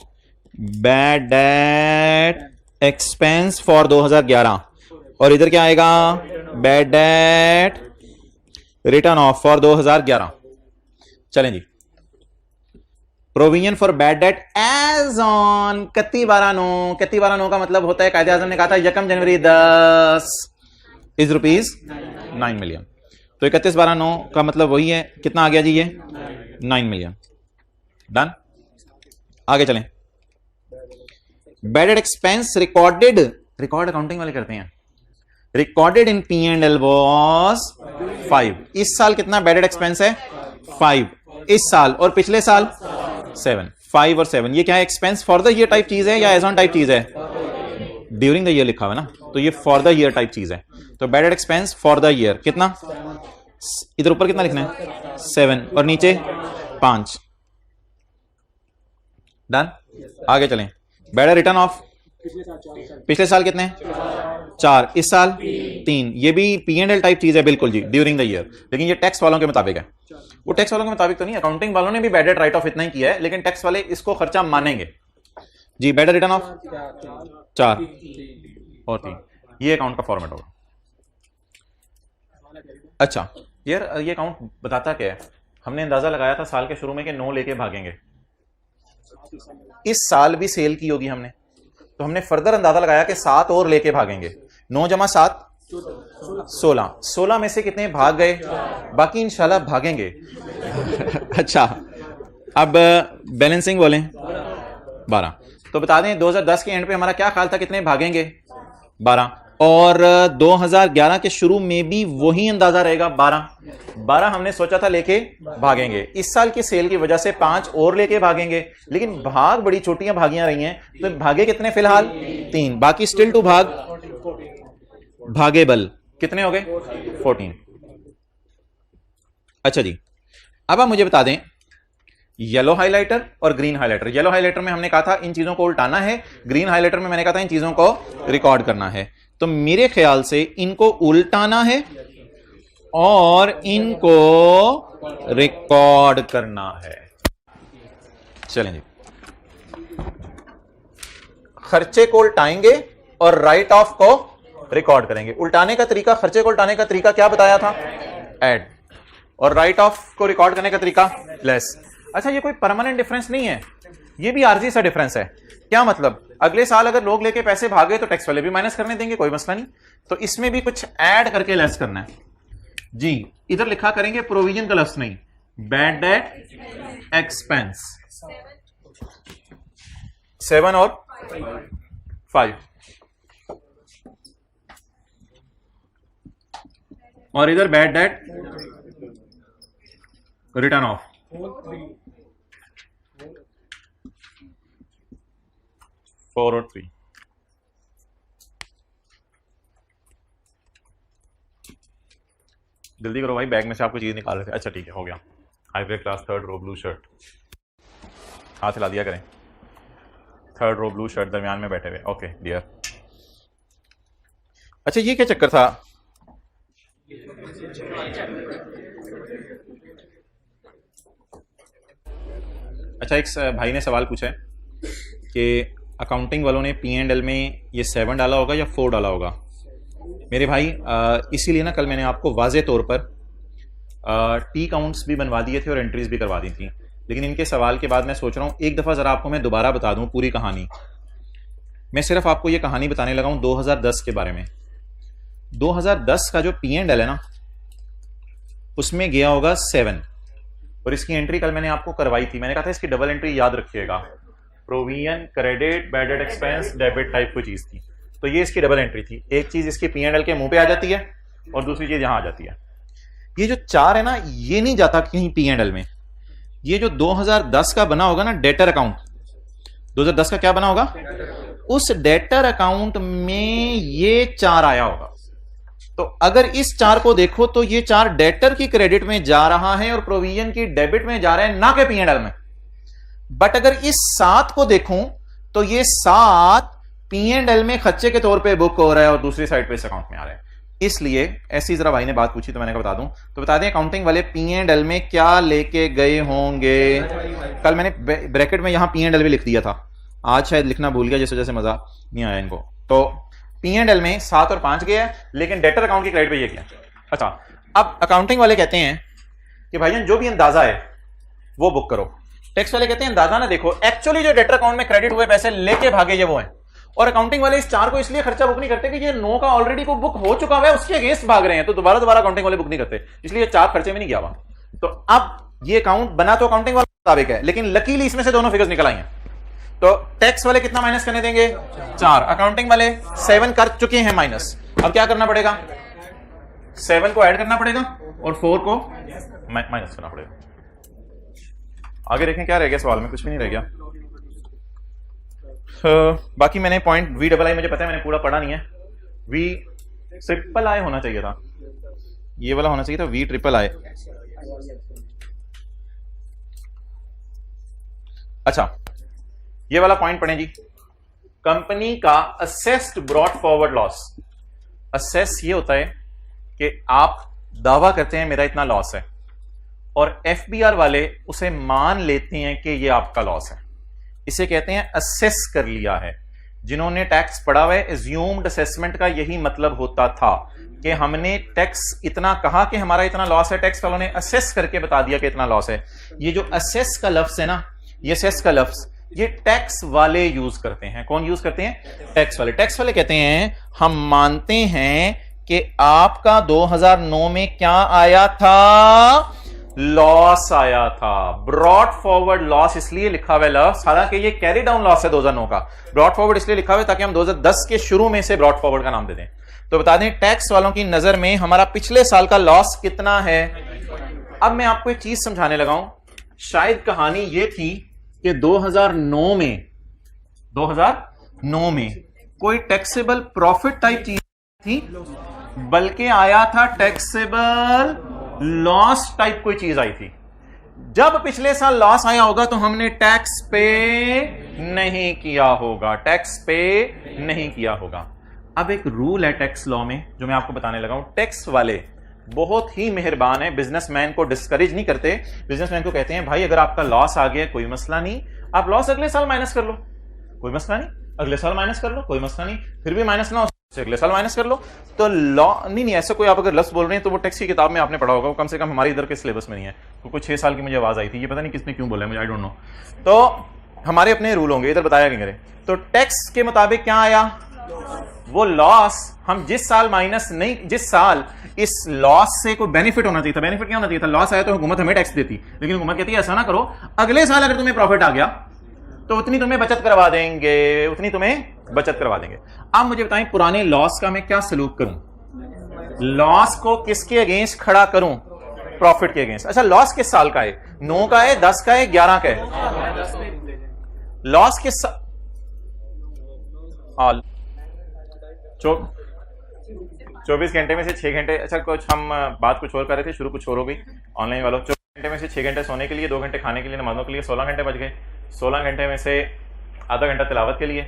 bad debt expense for 2011, और इधर क्या आएगा? Bad debt written off for 2011। चलें जी, provision for bad debt as on 31/9। 31/9 का मतलब होता है, कायदे आजम ने कहा था 1 जनवरी 10 इज ₹9 मिलियन। तो 31/12/9 का मतलब वही है, कितना आ गया जी? ये 9 मिलियन। डन, आगे चलें। Bad debt expense recorded, record accounting वाले करते हैं, रिकॉर्डेड इन P&L वॉज 5। इस साल कितना बैड डेट एक्सपेंस है? 5 इस साल, और पिछले साल 7। 5 और 7 ये क्या है? Expense for the year type चीज है या एज ऑन टाइप चीज है? ड्यूरिंग द ईयर लिखा हुआ है ना, तो ये फॉर द ईयर टाइप चीज है। तो bad debt expense for the year कितना? इधर ऊपर कितना लिखना है? 7 और नीचे 5। डन, आगे चलें। बैड डेट रिटर्न ऑफ पिछले साल कितने? 4, इस साल 3। ये भी P&L टाइप चीज है बिल्कुल जी, ड्यूरिंग द ईयर, लेकिन ये टैक्स वालों के मुताबिक है। वो टैक्स वालों के मुताबिक तो नहीं, अकाउंटिंग वालों ने भी बैड डेट राइट ऑफ इतना ही किया है, लेकिन टैक्स वाले इसको खर्चा मानेंगे जी। बैड डेट रिटर्न ऑफ 4 और 3, ये अकाउंट का फॉर्मेट होगा। अच्छा यार, ये अकाउंट बताता क्या है? हमने अंदाजा लगाया था साल के शुरू में कि 9 लेके भागेंगे। इस साल भी सेल की होगी हमने, तो हमने फर्दर अंदाजा लगाया कि 7 और लेके भागेंगे। 9 जमा 7 16, 16 में से कितने भाग गए, बाकी इंशाल्लाह भागेंगे। अच्छा, अब बैलेंसिंग बोलें 12। तो बता दें 2010 के एंड पे हमारा क्या ख्याल था कितने भागेंगे, 12, और 2011 के शुरू में भी वही अंदाजा रहेगा 12 हमने सोचा था लेके भागेंगे। इस साल की सेल की वजह से 5 और लेके भागेंगे, लेकिन भाग बड़ी छोटियां भागियां रही हैं, तो भागे कितने फिलहाल 3, बाकी स्टिल टू भाग भागेबल कितने हो गए 14। अच्छा जी, अब आप मुझे बता दें येलो हाइलाइटर और ग्रीन हाइलाइटर। येलो हाइलाइटर में हमने कहा था इन चीजों को उल्टाना है, ग्रीन हाइलाइटर में मैंने कहा था इन चीजों को रिकॉर्ड करना है। तो मेरे ख्याल से इनको उल्टाना है और इनको रिकॉर्ड करना है। चलें जी, खर्चे को उल्टाएंगे और राइट ऑफ को रिकॉर्ड करेंगे। उल्टाने का तरीका, खर्चे को उल्टाने का तरीका क्या बताया था, ऐड, और राइट ऑफ को रिकॉर्ड करने का तरीका लेस। अच्छा, ये कोई परमानेंट डिफरेंस नहीं है, ये भी आर्जी सा डिफरेंस है। क्या मतलब, अगले साल अगर लोग लेके पैसे भागे तो टैक्स वाले भी माइनस करने देंगे, कोई मसला नहीं। तो इसमें भी कुछ ऐड करके लेस करना है जी। इधर लिखा करेंगे प्रोविजन का लफ्ज नहीं, बैड डेट एक्सपेंस 7 और 5, और इधर बैड डेट रिटर्न ऑफ 4 और 3। जल्दी करो भाई, बैग में से आपको चीज निकाल रहे थे। अच्छा ठीक है, हो गया। हाईवे क्लास 3rd रो ब्लू शर्ट, हाथ हिला दिया करें। 3rd रो ब्लू शर्ट दरमियान में बैठे हुए, ओके डियर। अच्छा, ये क्या चक्कर था, अच्छा एक भाई ने सवाल पूछा है कि अकाउंटिंग वालों ने P&L में ये 7 डाला होगा या 4 डाला होगा। मेरे भाई इसीलिए ना कल मैंने आपको वाज़े तौर पर टी काउंट्स भी बनवा दिए थे और एंट्रीज भी करवा दी थी, लेकिन इनके सवाल के बाद मैं सोच रहा हूँ एक दफ़ा ज़रा आपको मैं दोबारा बता दूँ पूरी कहानी। मैं सिर्फ आपको ये कहानी बताने लगा हूँ 2010 के बारे में। 2010 का जो P&L है ना, उसमें गया होगा 7, और इसकी एंट्री कल मैंने आपको करवाई थी। मैंने कहा था इसकी डबल एंट्री याद रखिएगा, provision credit bad debt expense debit type कोई चीज थी। तो ये इसकी डबल एंट्री थी, एक चीज इसकी P&L के मुंह पे आ जाती है और दूसरी चीज यहां आ जाती है। ये जो 4 है ना, ये नहीं जाता कहीं P&L में। ये जो 2010 का बना होगा ना डेटर अकाउंट, 2010 का क्या बना होगा, उस डेटर अकाउंट में ये 4 आया होगा। तो अगर इस 4 को देखो तो ये 4 डेटर की क्रेडिट में जा रहा है और प्रोविजन की डेबिट में जा रहा है, ना कि P&L में। बट अगर इस 7 को देखूं तो ये 7 P&L में खर्चे के तौर पे बुक हो रहा है और दूसरी साइड पे इस अकाउंट में आ रहा है। इसलिए ऐसी जरा भाई ने बात पूछी तो मैंने कहा बता दूं। तो बता दें अकाउंटिंग वाले P&L में क्या लेके गए होंगे। कल मैंने ब्रैकेट में यहां P&L भी लिख दिया था, आज शायद लिखना भूल गया जिस वजह से मजा नहीं आया इनको। तो P&L में 7 और 5 गया, लेकिन डेटर अकाउंट की क्रेडिट पे ये किया। अच्छा, अब अकाउंटिंग वाले कहते हैं कि भाईजान जो भी अंदाजा है वो बुक करो। टैक्स वाले कहते हैं अंदाजा ना देखो, एक्चुअली जो डेटर अकाउंट में क्रेडिट हुए पैसे लेके भागे ये वो है। और अकाउंटिंग वाले इस 4 को इसलिए खर्चा बुक नहीं करते कि ये 9 का ऑलरेडी को बुक हो चुका है, उसके अगेंस्ट भाग रहे हैं, तो दोबारा अकाउंटिंग वाले बुक नहीं करते, इसलिए 4 खर्चे में नहीं गया हुआ। तो अब ये अकाउंट बना तो अकाउंटिंग वाले मुताबिक है, लेकिन लकीली इसमें से दोनों फिगर्स निकल आई हैं। तो टैक्स वाले कितना माइनस करने देंगे, 4, अकाउंटिंग वाले 7 कर चुके हैं माइनस। अब क्या करना पड़ेगा, 7 को ऐड करना पड़ेगा और 4 को माइनस करना पड़ेगा। आगे देखें क्या रह गया सवाल में, कुछ भी नहीं रह गया। बाकी मैंने पॉइंट VII मुझे पता है, मैंने पूरा पढ़ा नहीं है। VIII होना चाहिए था, ये वाला होना चाहिए था VIII। अच्छा, ये वाला पॉइंट पढ़ें जी, कंपनी का assessed brought forward loss. Assess ये होता है कि आप दावा करते हैं मेरा इतना लॉस है, और FBR वाले उसे मान लेते हैं कि ये आपका लॉस है। इसे कहते हैं असेस कर लिया है। जिन्होंने टैक्स पढ़ा हुआ है, एज्यूम्ड असेसमेंट का यही मतलब होता था कि हमने टैक्स इतना कहा कि हमारा इतना लॉस है, टैक्स वालों ने असेस करके बता दिया कि इतना लॉस है। ये जो असेस का लफ्ज है ना, ये असेस का लफ्ज ये टैक्स वाले यूज करते हैं। कौन यूज करते हैं? टैक्स वाले। टैक्स वाले कहते हैं हम मानते हैं कि आपका 2009 में क्या आया था? लॉस आया था। ब्रॉड फॉरवर्ड लॉस इसलिए लिखा हुआ है लॉस, हालांकि ये कैरी डाउन लॉस है 2009 का। ब्रॉड फॉरवर्ड इसलिए लिखा हुआ है ताकि हम 2010 के शुरू में से ब्रॉड फॉरवर्ड का नाम दे दें। तो बता दें टैक्स वालों की नजर में हमारा पिछले साल का लॉस कितना है। अब मैं आपको एक चीज समझाने लगा हूं। शायद कहानी ये थी कि 2009 में कोई टैक्सेबल प्रॉफिट टाइप चीज थी, बल्कि आया था टैक्सेबल लॉस टाइप कोई चीज आई थी। जब पिछले साल लॉस आया होगा तो हमने टैक्स पे नहीं किया होगा, टैक्स पे नहीं किया होगा। अब एक रूल है टैक्स लॉ में जो मैं आपको बताने लगा हूं। टैक्स वाले बहुत ही मेहरबान है, बिजनेसमैन को डिस्करेज नहीं करते। बिजनेसमैन को कहते हैं भाई अगर आपका लॉस आ गया कोई मसला नहीं, आप लॉस अगले साल माइनस कर लो, कोई मसला नहीं, अगले साल माइनस कर लो, कोई मसला नहीं, फिर भी माइनस ना हो अगले साल माइनस कर लो। तो लॉ नहीं ऐसा कोई आप अगर लफ्ज बोल रहे हैं तो वो टैक्स की किताब में आपने पढ़ा होगा, वो कम से कम हमारे इधर के सिलेबस में नहीं है। तो कुछ 6 साल की मुझे आवाज आई थी, ये पता नहीं किसने क्यों बोला मुझे, आई डोंट नो। तो हमारे अपने रूल होंगे, इधर बताया नहीं। तो टैक्स के मुताबिक क्या आया? वो लॉस हम जिस साल माइनस नहीं, जिस साल इस लॉस से कोई बेनिफिट होना चाहिए था, बेनिफिट क्या होना चाहिए था? लॉस आया तो हुकूमत हमें टैक्स देती, लेकिन हुकूमत कहती है ऐसा ना करो, अगले साल अगर तुम्हें प्रॉफिट आ गया तो उतनी तुम्हें बचत करवा देंगे, उतनी तुम्हें बचत करवा देंगे। अब मुझे बताएं पुराने लॉस का मैं क्या सलूक करूं? लॉस को किसके अगेंस्ट खड़ा करूं? प्रॉफिट के अगेंस्ट। अच्छा लॉस किस साल का है? 9 का है, 10 का है, 11 का है? लॉस किस 24 घंटे में से 6 घंटे। अच्छा कुछ हम बात कुछ और कर रहे थे, शुरू कुछ और हो गई ऑनलाइन वालों। 24 घंटे में से 6 घंटे सोने के लिए, 2 घंटे खाने के लिए, नमाजों के लिए, 16 घंटे बच गए। 16 घंटे में से आधा घंटा तिलावत के लिए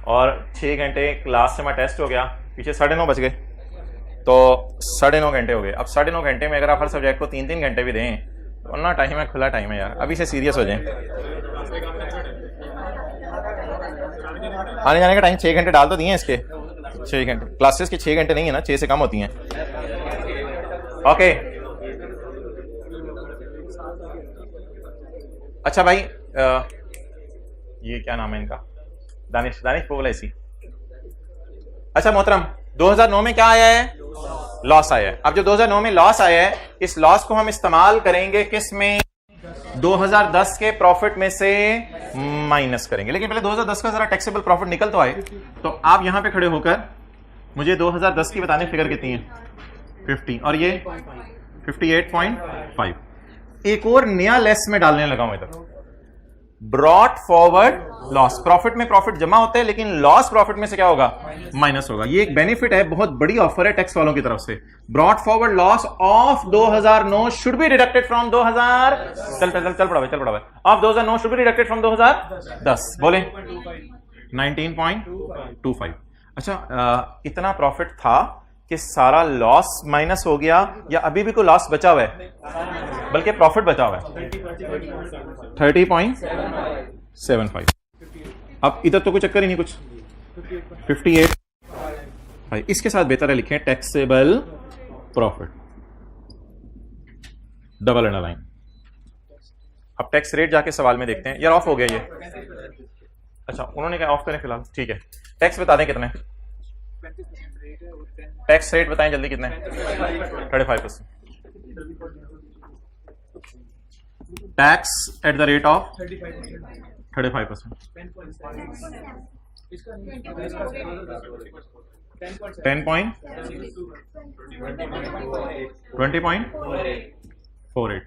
और 6 घंटे क्लास से हमारा टेस्ट हो गया, पीछे 9:30 बच गए, तो 9:30 घंटे हो गए। अब 9:30 घंटे में अगर आप हर सब्जेक्ट को 3-3 घंटे भी दें तो वरना टाइम है, खुला टाइम है यार, अभी से सीरियस हो जाए। आने जाने का टाइम 6 घंटे डाल तो दिए इसके, 6 घंटे क्लासेस के 6 घंटे नहीं है ना, 6 से कम होती हैं। ओके अच्छा भाई ये क्या नाम है इनका? दानिश पोवल ऐसी। अच्छा मोहतरम 2009 में क्या आया है? लॉस आया है। अब जो 2009 में लॉस आया है, इस लॉस को हम इस्तेमाल करेंगे किस में? 2010 के प्रॉफिट में से माइनस करेंगे। लेकिन पहले 2010 का जरा टैक्सेबल प्रॉफिट निकल तो आए। तो आप यहां पे खड़े होकर मुझे 2010 की बताने फिगर कितनी है? 50 और ये 58.5। एक और नया लेस में डालने लगा हूं इधर, ब्रॉड फॉरवर्ड लॉस। प्रॉफिट में प्रॉफिट जमा होता है लेकिन लॉस प्रॉफिट में से क्या होगा? माइनस होगा। ये एक बेनिफिट है, बहुत बड़ी ऑफर है टैक्स वालों की तरफ से। Brought forward loss of 2009 should be deducted from 2000 चल पड़ा of 2009 should be deducted from 2010। बोले 19.25। अच्छा इतना प्रॉफिट था कि सारा लॉस माइनस हो गया या अभी भी कोई लॉस बचा हुआ है? बल्कि प्रॉफिट बचा हुआ है 30.75। अब इधर तो कोई चक्कर ही नहीं, कुछ 58 भाई। इसके साथ बेहतर है लिखें टैक्सेबल प्रॉफिट, डबल अंडरलाइन। अब टैक्स रेट जाके सवाल में देखते हैं। यार ऑफ हो गया ये। अच्छा उन्होंने कहा ऑफ करें फिलहाल, ठीक है। टैक्स बता दें कितने? टैक्स रेट बताएं जल्दी कितने? 35%। Tax at the rate of 35%। 20.48।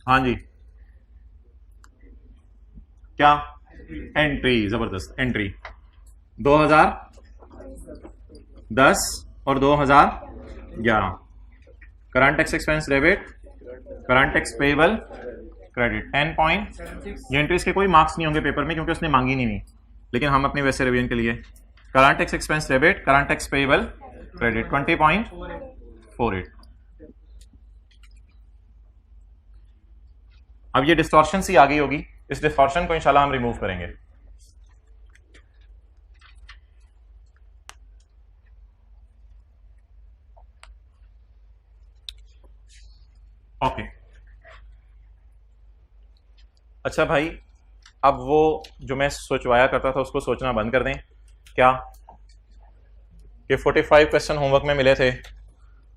हाँ जी क्या? एंट्री जबरदस्त एंट्री 2010 और 2011। Current tax expense debit, current tax payable credit 10 point. ये एंट्रीज के कोई मार्क्स नहीं होंगे पेपर में क्योंकि उसने मांगी नहीं, लेकिन हम अपने वैसे रिवीजन के लिए current tax expense debit, current tax payable credit 20.48। अब ये डिस्टॉर्शन सी आ गई होगी, इस डिस्टॉर्शन को इंशाल्लाह हम रिमूव करेंगे। अच्छा भाई, अब वो जो मैं सोचवाया करता था उसको सोचना बंद कर दें क्या, कि 45 क्वेश्चन होमवर्क में मिले थे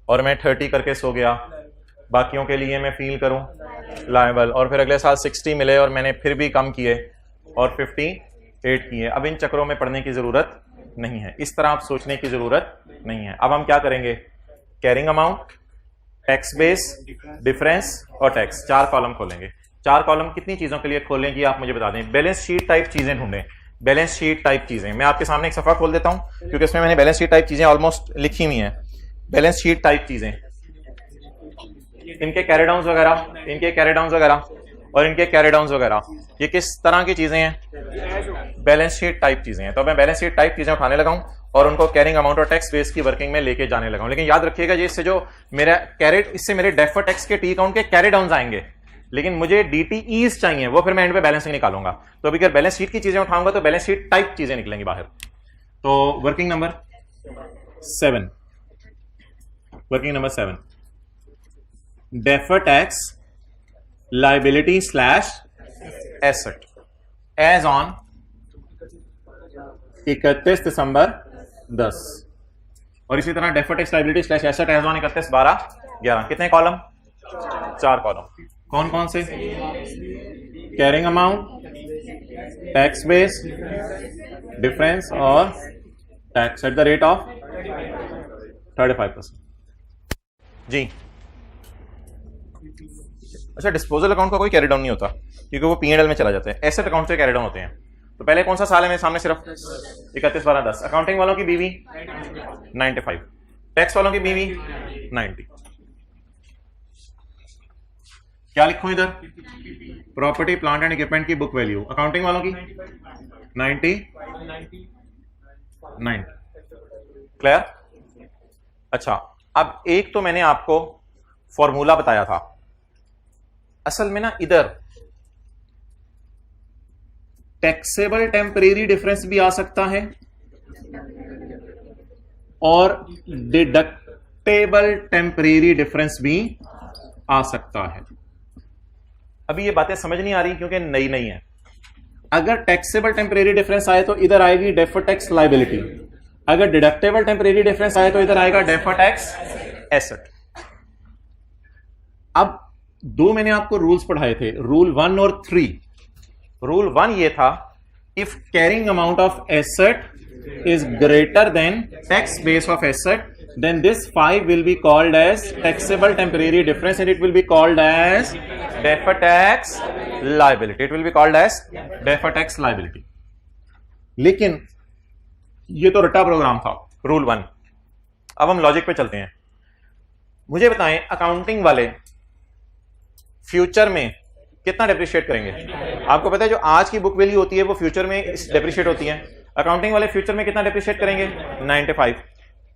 और मैं 30 करके सो गया, बाकियों के लिए मैं फील करूं लायबल, और फिर अगले साल 60 मिले और मैंने फिर भी कम किए और 58 किए। अब इन चक्रों में पढ़ने की ज़रूरत नहीं है, इस तरह आप सोचने की ज़रूरत नहीं है। अब हम क्या करेंगे, carrying amount, tax base, difference और टैक्स, 4 कॉलम खोलेंगे। 4 कॉलम कितनी चीज़ों के लिए खोलेंगे आप मुझे बता दें। बैलेंस शीट टाइप चीज़ें ढूंढें, बैलेंस शीट टाइप चीज़ें। मैं आपके सामने एक सफ़ा खोल देता हूं क्योंकि इसमें मैंने बैलेंस शीट टाइप चीज़ें ऑलमोस्ट लिखी हुई हैं। बैलेंस शीट टाइप चीज़ें, इनके कैरी डाउन्स वगैरह, इनके कैरी डाउन्स वगैरह और इनके कैरी डाउन्स वगैरह, ये किस तरह की चीज़ें हैं, बैलेंस शीट टाइप चीज़ें हैं। तो मैं बैलेंस शीट टाइप चीज़ें उठाने लगा हूं और उनको कैरिंग अमाउंट और टैक्स बेस की वर्किंग में लेके जाने लगा हूं। लेकिन याद रखिएगा, ये इससे जो मेरा कैरेट, इससे मेरे डेफर टैक्स के टी अकाउंट के कैरी डाउन आएंगे, लेकिन मुझे डीटीईज चाहिए, वो फिर मैं एंड पे बैलेंसिंग निकालूंगा। तो अभी अगर बैलेंस शीट की चीजें उठाऊंगा तो बैलेंस शीट टाइप चीजें निकलेंगी बाहर। तो working number 7, working number 7, deferred tax liability slash asset as on 31 December 10, और इसी तरह deferred tax liability slash asset as on 31/12/11। कितने कॉलम, 4 कॉलम। कौन कौन से, carrying amount, tax base, difference और tax at the rate of 35%। जी अच्छा, डिस्पोजल अकाउंट का कोई कैरी डाउन नहीं होता क्योंकि वो P&L में चला जाता है, एसेट अकाउंट से कैरी डाउन होते हैं। तो पहले कौन सा साल है मेरे सामने, सिर्फ 31/12/10। अकाउंटिंग वालों की बीवी 95, टैक्स वालों की बीवी 90। क्या लिखूं इधर, प्रॉपर्टी प्लांट एंड इक्विपमेंट की बुक वैल्यू अकाउंटिंग वालों की 90। क्लियर। अच्छा, अब एक तो मैंने आपको फॉर्मूला बताया था, असल में ना इधर टैक्सेबल टेम्परेरी डिफरेंस भी आ सकता है और डिडक्टेबल टेम्परेरी डिफरेंस भी आ सकता है। अभी ये बातें समझ नहीं आ रही क्योंकि नई नई है। अगर टैक्सेबल टेम्परेरी डिफरेंस आए तो इधर आएगी डेफर टैक्स लाइबिलिटी, अगर डिडक्टेबल टेम्परेरी डिफरेंस आए तो इधर आएगा डेफर टैक्स एसेट। अब 2 मैंने आपको रूल्स पढ़ाए थे, रूल 1 और 3। रूल 1 ये था, if carrying amount of asset is greater than tax base of asset, then this 5 will be called as taxable temporary difference and it will be called as deferred tax liability. It will be called as deferred tax liability. लेकिन ये तो रट्टा प्रोग्राम था, रूल 1। अब हम लॉजिक पे चलते हैं। मुझे बताएं, अकाउंटिंग वाले फ्यूचर में कितना डेप्रिशिएट करेंगे? आपको पता है जो आज की बुक वैल्यू होती है वो फ्यूचर में डेप्रिशिएट होती है। अकाउंटिंग वाले फ्यूचर में कितना डेप्रिशिएट करेंगे? 95।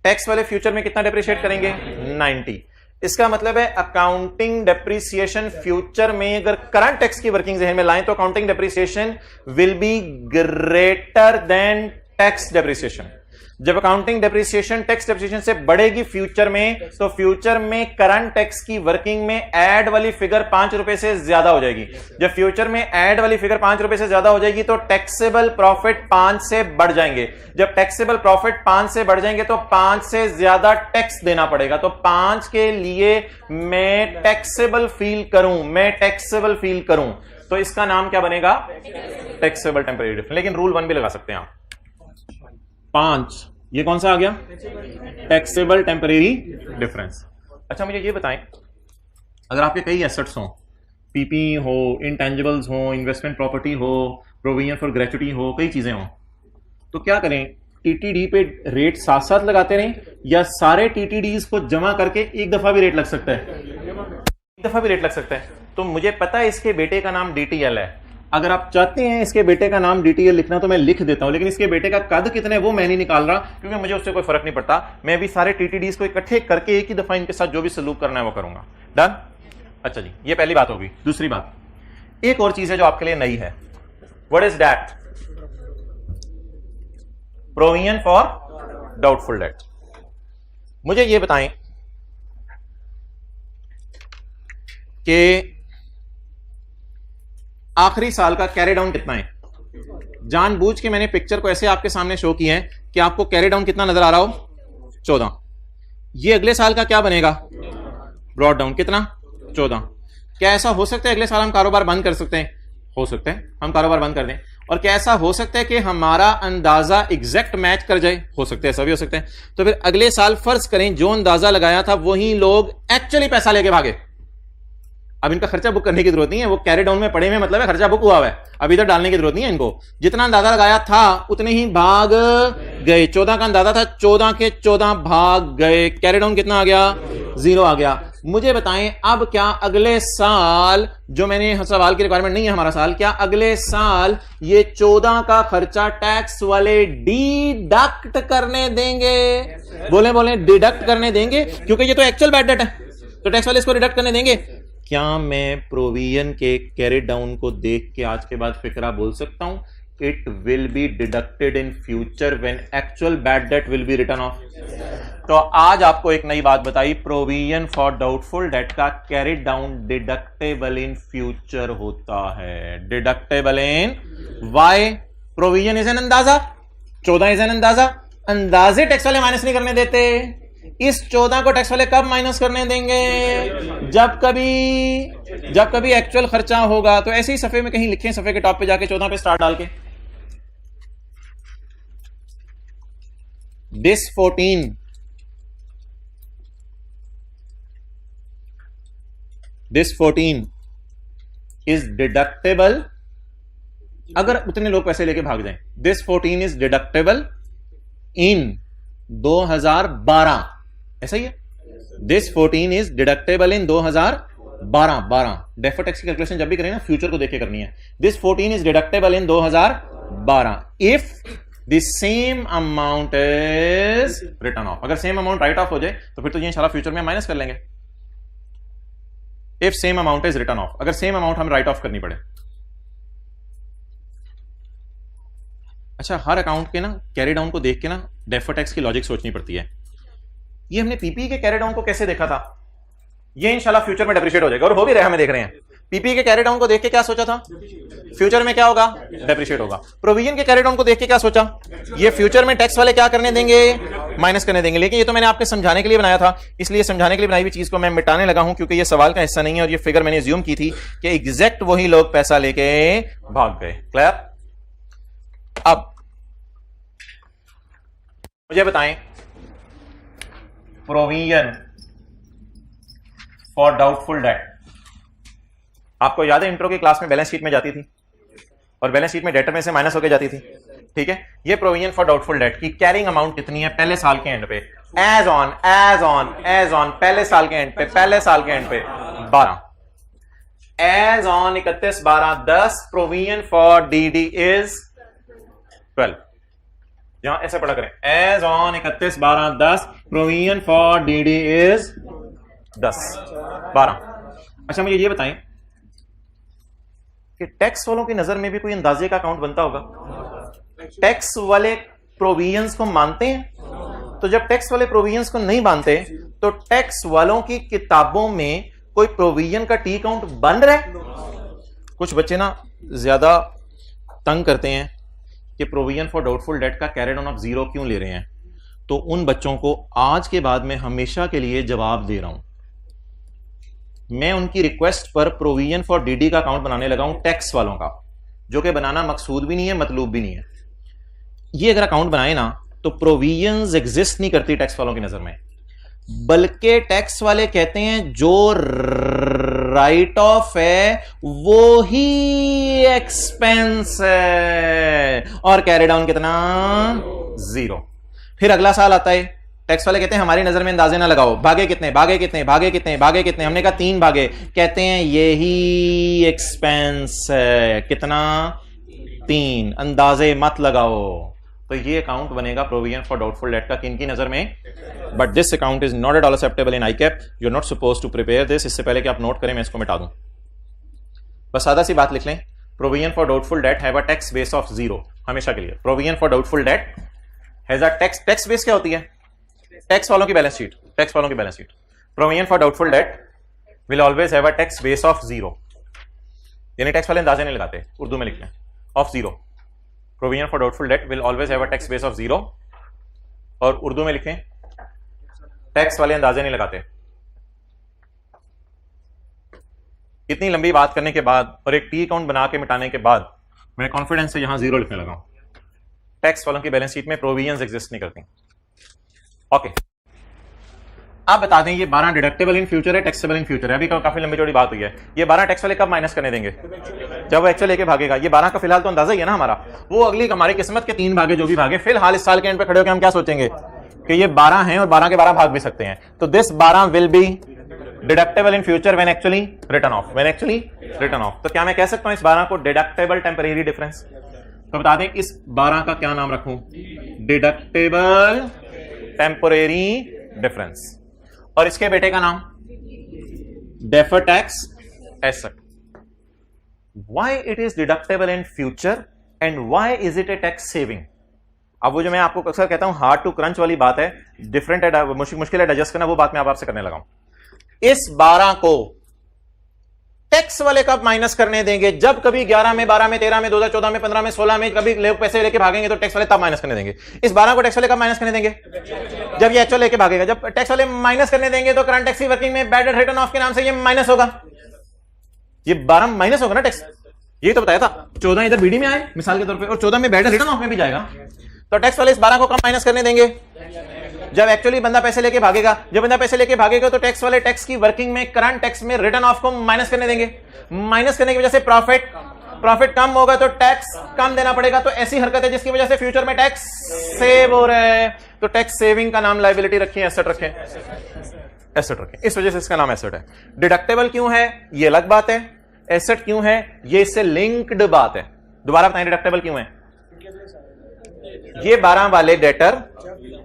टैक्स वाले फ्यूचर में कितना डेप्रिशिएट करेंगे? 90। इसका मतलब है अकाउंटिंग डेप्रिसिएशन फ्यूचर में अगर करंट टैक्स की वर्किंग ज़हन में लाएं तो accounting depreciation will be greater than tax depreciation. जब अकाउंटिंग डेप्रिसिएशन टैक्स डेप्रिसिएशन से बढ़ेगी फ्यूचर में, तो फ्यूचर में करंट टैक्स की वर्किंग में ऐड वाली फिगर 5 रुपए से ज्यादा हो जाएगी। जब फ्यूचर में ऐड वाली फिगर 5 रुपए से ज्यादा हो जाएगी तो टैक्सेबल प्रॉफिट 5 से बढ़ जाएंगे। जब टैक्सेबल प्रॉफिट 5 से बढ़ जाएंगे तो 5 से ज्यादा टैक्स देना पड़ेगा। तो 5 के लिए मैं टैक्सेबल फील करूं, मैं टैक्सेबल फील करूं, तो इसका नाम क्या बनेगा? Taxable temporary difference. लेकिन रूल 1 भी लगा सकते हैं आप। 5, ये कौन सा आ गया? Taxable temporary difference. अच्छा मुझे ये बताएं, अगर आपके कई एसेट्स हों, पीपी हो, इंटेंजिबल्स हो, इन्वेस्टमेंट प्रॉपर्टी हो, प्रोविजन फॉर ग्रेच्युटी हो, कई चीजें हों, तो क्या करें? टीटीडी पे रेट साथ साथ लगाते रहें या सारे टीटीडीज को जमा करके एक दफा भी रेट लग सकता है? एक दफा भी रेट लग सकता है। तो मुझे पता है इसके बेटे का नाम डीटीएल है। अगर आप चाहते हैं इसके बेटे का नाम डीटीएल लिखना तो मैं लिख देता हूं, लेकिन इसके बेटे का कद कितना है वो मैं नहीं निकाल रहा क्योंकि मुझे उससे कोई फर्क नहीं पड़ता। मैं भी सारे टीटीडीज को इकट्ठे करके एक ही दफा इनके साथ जो भी सलूक करना है वो करूंगा। डन? अच्छा जी, ये पहली बात होगी। दूसरी बात, एक और चीज है जो आपके लिए नई है। What is that? Provision for doubtful date. मुझे ये बताएं कि आखिरी साल का कैरी डाउन कितना है। जानबूझ के मैंने पिक्चर को ऐसे आपके सामने शो किया है कि आपको कैरी डाउन कितना नजर आ रहा हो, 14। ये अगले साल का क्या बनेगा, ब्रॉड डाउन कितना, 14। क्या ऐसा हो सकता है अगले साल हम कारोबार बंद कर सकते हैं, हो सकता है हम कारोबार बंद कर दें। और क्या ऐसा हो सकता है कि हमारा अंदाजा एग्जैक्ट मैच कर जाए, हो सकता है, ऐसा भी हो सकता है। तो फिर अगले साल फर्ज करें जो अंदाजा लगाया था वही लोग एक्चुअली पैसा लेके भागे। अब इनका खर्चा बुक करने की जरूरत नहीं है, वो कैरी डाउन में पड़े हुए, मतलब है खर्चा बुक हुआ है, अब इधर डालने की जरूरत नहीं है इनको। जितना अंदाजा लगाया था उतने ही भाग गए। 14 का अंदाजा था, 14 के 14 भाग गए। कैरी डाउन कितना आ गया, 0 आ गया। मुझे बताएं अब क्या अगले साल, जो मैंने सवाल की रिक्वायरमेंट नहीं है हमारा साल, क्या अगले साल ये 14 का खर्चा टैक्स वाले डिडक्ट करने देंगे? बोले बोले डिडक्ट करने देंगे, क्योंकि ये तो एक्चुअल बैड डेट है, तो टैक्स वाले इसको डिडक्ट करने देंगे। क्या मैं प्रोविजन के कैरी डाउन को देख के आज के बाद फिक्रा बोल सकता हूं, it will be deducted in future when actual bad debt will be written off? तो आज आपको एक नई बात बताई, प्रोविजन फॉर डाउटफुल डेट का carry down deductible in future होता है। Deductible in why? Provision is an अंदाजा, 14 इज एन अंदाजा, अंदाजे टैक्स वाले माइनस नहीं करने देते। इस 14 को टैक्स वाले कब माइनस करने देंगे, जब कभी एक्चुअल खर्चा होगा। तो ऐसे ही सफे में कहीं लिखें, सफे के टॉप पे जाके 14 पे स्टार डाल के, दिस 14 इज डिडक्टेबल, अगर उतने लोग पैसे लेके भाग जाएं। दिस 14 इज डिडक्टेबल इन 2012, ऐसा ही है। This 14 is deductible in 2012। Deferred tax की कैलकुलेशन जब भी करें ना, फ्यूचर को देख के करनी है। This 14 is deductible in 2012 if the same amount is return of. अगर सेम अमाउंट राइट ऑफ हो जाए तो फिर तो ये इंशाल्लाह फ्यूचर में हम माइनस कर लेंगे। If same amount is return of, अगर सेम अमाउंट हम राइट ऑफ करनी पड़े। अच्छा, हर अकाउंट के ना कैरी डाउन को देख के ना डेफर्ड टैक्स की लॉजिक सोचनी पड़ती है। ये हमने पीपी के कैरी डाउन को कैसे देखा था, ये इंशाल्लाह फ्यूचर में डेप्रिशिएट हो जाएगा, और हो भी रहे, हमें देख रहे हैं। पीपी के कैरी डाउन को देख के क्या सोचा था, फ्यूचर में क्या होगा, डेप्रिशिएट होगा। प्रोविजन के कैरी डाउन को देख के क्या सोचा, ये फ्यूचर में टैक्स वाले क्या करने देंगे, माइनस करने देंगे। लेकिन ये तो मैंने आपके समझाने के लिए बनाया था, इसलिए समझाने के लिए बनाई हुई चीज को मैं मिटाने लगा हूं, क्योंकि ये सवाल का हिस्सा नहीं है और ये फिगर मैंने ज्यूम की थी कि एग्जैक्ट वही लोग पैसा लेके भाग गए। क्लियर? अब मुझे बताएं, प्रोविजन फॉर डाउटफुल डेट, आपको याद है इंट्रो की क्लास में बैलेंस शीट में जाती थी और बैलेंस शीट में डेटर में से माइनस होकर जाती थी, ठीक है। ये प्रोविजन फॉर डाउटफुल डेट की कैरिंग अमाउंट कितनी है पहले साल के एंड पे, एज ऑन पहले साल के एंड पे, 12, as on 31/12/10 provision for DD is 12। यहां ऐसे पढ़ा करें, as on 31/12/10 provision for DD is 12। अच्छा, मुझे ये बताएं कि टैक्स वालों की नजर में भी कोई अंदाजे का अकाउंट बनता होगा? टैक्स वाले प्रोविजंस को मानते हैं, तो जब टैक्स वाले प्रोविजंस को नहीं मानते तो टैक्स वालों की किताबों में कोई प्रोविजन का टी अकाउंट बन रहा है? कुछ बच्चे ना ज्यादा तंग करते हैं कि प्रोविजन फॉर डाउटफुल डेट का कैरी डाउन ऑफ 0 क्यों ले रहे हैं, तो उन बच्चों को आज के बाद में हमेशा के लिए जवाब दे रहा हूं। मैं उनकी रिक्वेस्ट पर प्रोविजन फॉर डीडी का अकाउंट बनाने लगा हूं टैक्स वालों का, जो कि बनाना मकसूद भी नहीं है, मतलूब भी नहीं है। ये अगर अकाउंट बनाए ना तो प्रोविजंस एग्जिस्ट नहीं करती टैक्स वालों की नजर में, बल्कि टैक्स वाले कहते हैं जो राइट ऑफ है वो ही एक्सपेंस है, और कैरी डाउन कितना, 0। फिर अगला साल आता है, टैक्स वाले कहते हैं हमारी नजर में अंदाजे ना लगाओ, भागे कितने, हमने कहा 3 भागे, कहते हैं यही एक्सपेंस है, कितना, 3, अंदाजे मत लगाओ। तो ये अकाउंट बनेगा प्रोविजन फॉर डाउटफुल डेट का किनकी नजर में, but this account is not at all acceptable in ICAP, you are not suppose to prepare this. इससे पहले कि आप नोट करें मैं इसको मिटा दूं, बस सादा सी बात लिख लें, provision for doubtful date have a tax base of 0 हमेशा के लिए। Provision for doubtful date has a tax base क्या होती है, टैक्स वालों की balance sheet, provision for doubtful date will always have a tax base of 0। यानी टैक्स वाले अंदाजे नहीं लगाते, उर्दू में लिख लें of zero. Provision for doubtful date will always have a tax base of zero, और उर्दू में लिखें टैक्स वाले अंदाजे नहीं लगाते। इतनी लंबी बात करने के बाद और एक टी अकाउंट बना के मिटाने के बाद मैं कॉन्फिडेंस से यहां जीरो लिखने लगा हूं। टैक्स वालों की बैलेंस शीट में प्रोविजंस एग्जिस्ट नहीं करती। ओके, आप बता दें ये 12 डिडक्टेबल इन फ्यूचर है, टैक्सेबल इन फ्यूचर है। अभी काफी लंबी चौड़ी बात हुई है। ये 12 टैक्स वाले कब माइनस करने देंगे? जब वो एक्चुअल लेके भागेगा। ये 12 का फिलहाल तो अंदाजा ही है ना हमारा, वो अगली हमारी किस्मत के 3 भागे जो भी भागे। फिलहाल इस साल के एंड पे खड़े होकर हम क्या सोचेंगे कि ये 12 हैं और 12 के 12 भाग भी सकते हैं। तो this 12 will be deductible in future when actually return of, when actually return off. तो क्या मैं कह सकता हूं इस 12 को डिडक्टेबल टेम्परेरी डिफरेंस? तो बता दें इस 12 का क्या नाम रखूं? Deductible temporary difference. और इसके बेटे का नाम deferred tax asset. Why it is deductible in future and why is it A tax saving? अब वो जो मैं आपको अक्सर कहता हूं हार्ड टू क्रंच वाली बात है, डिफरेंट है, मुश्किल है डाइजेस्ट करना, वो बात मैं आपसे करने लगा हूं। इस 12 को टैक्स वाले कब माइनस करने देंगे? जब कभी 11 में, 12 में, 13 में, 2014 में, 15 में, 16 में कभी लोग पैसे लेके भागेंगे तो टैक्स वाले तब माइनस करने देंगे। इस 12 को टैक्स वाले कब माइनस करने देंगे? जब ये एक्चुअल लेके भागेगा। जब टैक्स वाले माइनस करने देंगे तो करंट टैक्स वर्किंग में बैड डेट रिटर्न ऑफ के नाम से ये माइनस होगा। ये 12 माइनस होगा ना टैक्स, ये तो बताया था। 14 इधर बीडी में आए मिसाल के तौर पे, और 14 में बैड डेट रिटर्न ऑफ में भी जाएगा। तो टैक्स वाले इस 12 को कब माइनस करने देंगे? जब एक्चुअली बंदा पैसे लेके भागेगा। जब बंदा पैसे लेके भागेगा तो टैक्स वाले टैक्स की वर्किंग में करंट टैक्स में रिटर्न ऑफ को माइनस करने देंगे। माइनस करने की वजह से प्रॉफिट कम होगा तो टैक्स कम देना पड़ेगा। तो ऐसी हरकत है जिसकी वजह से फ्यूचर में टैक्स सेव हो रहा है। तो टैक्स सेविंग का नाम लायबिलिटी रखें, एसेट रखें, एसेट रखें। इस वजह से इसका नाम एसेट है। डिडक्टेबल क्यों है ये अलग बात है, एसेट क्यों है ये इससे लिंक्ड बात है। दोबारा बताएं डिडक्टेबल क्यों है? ये 12 वाले डेटर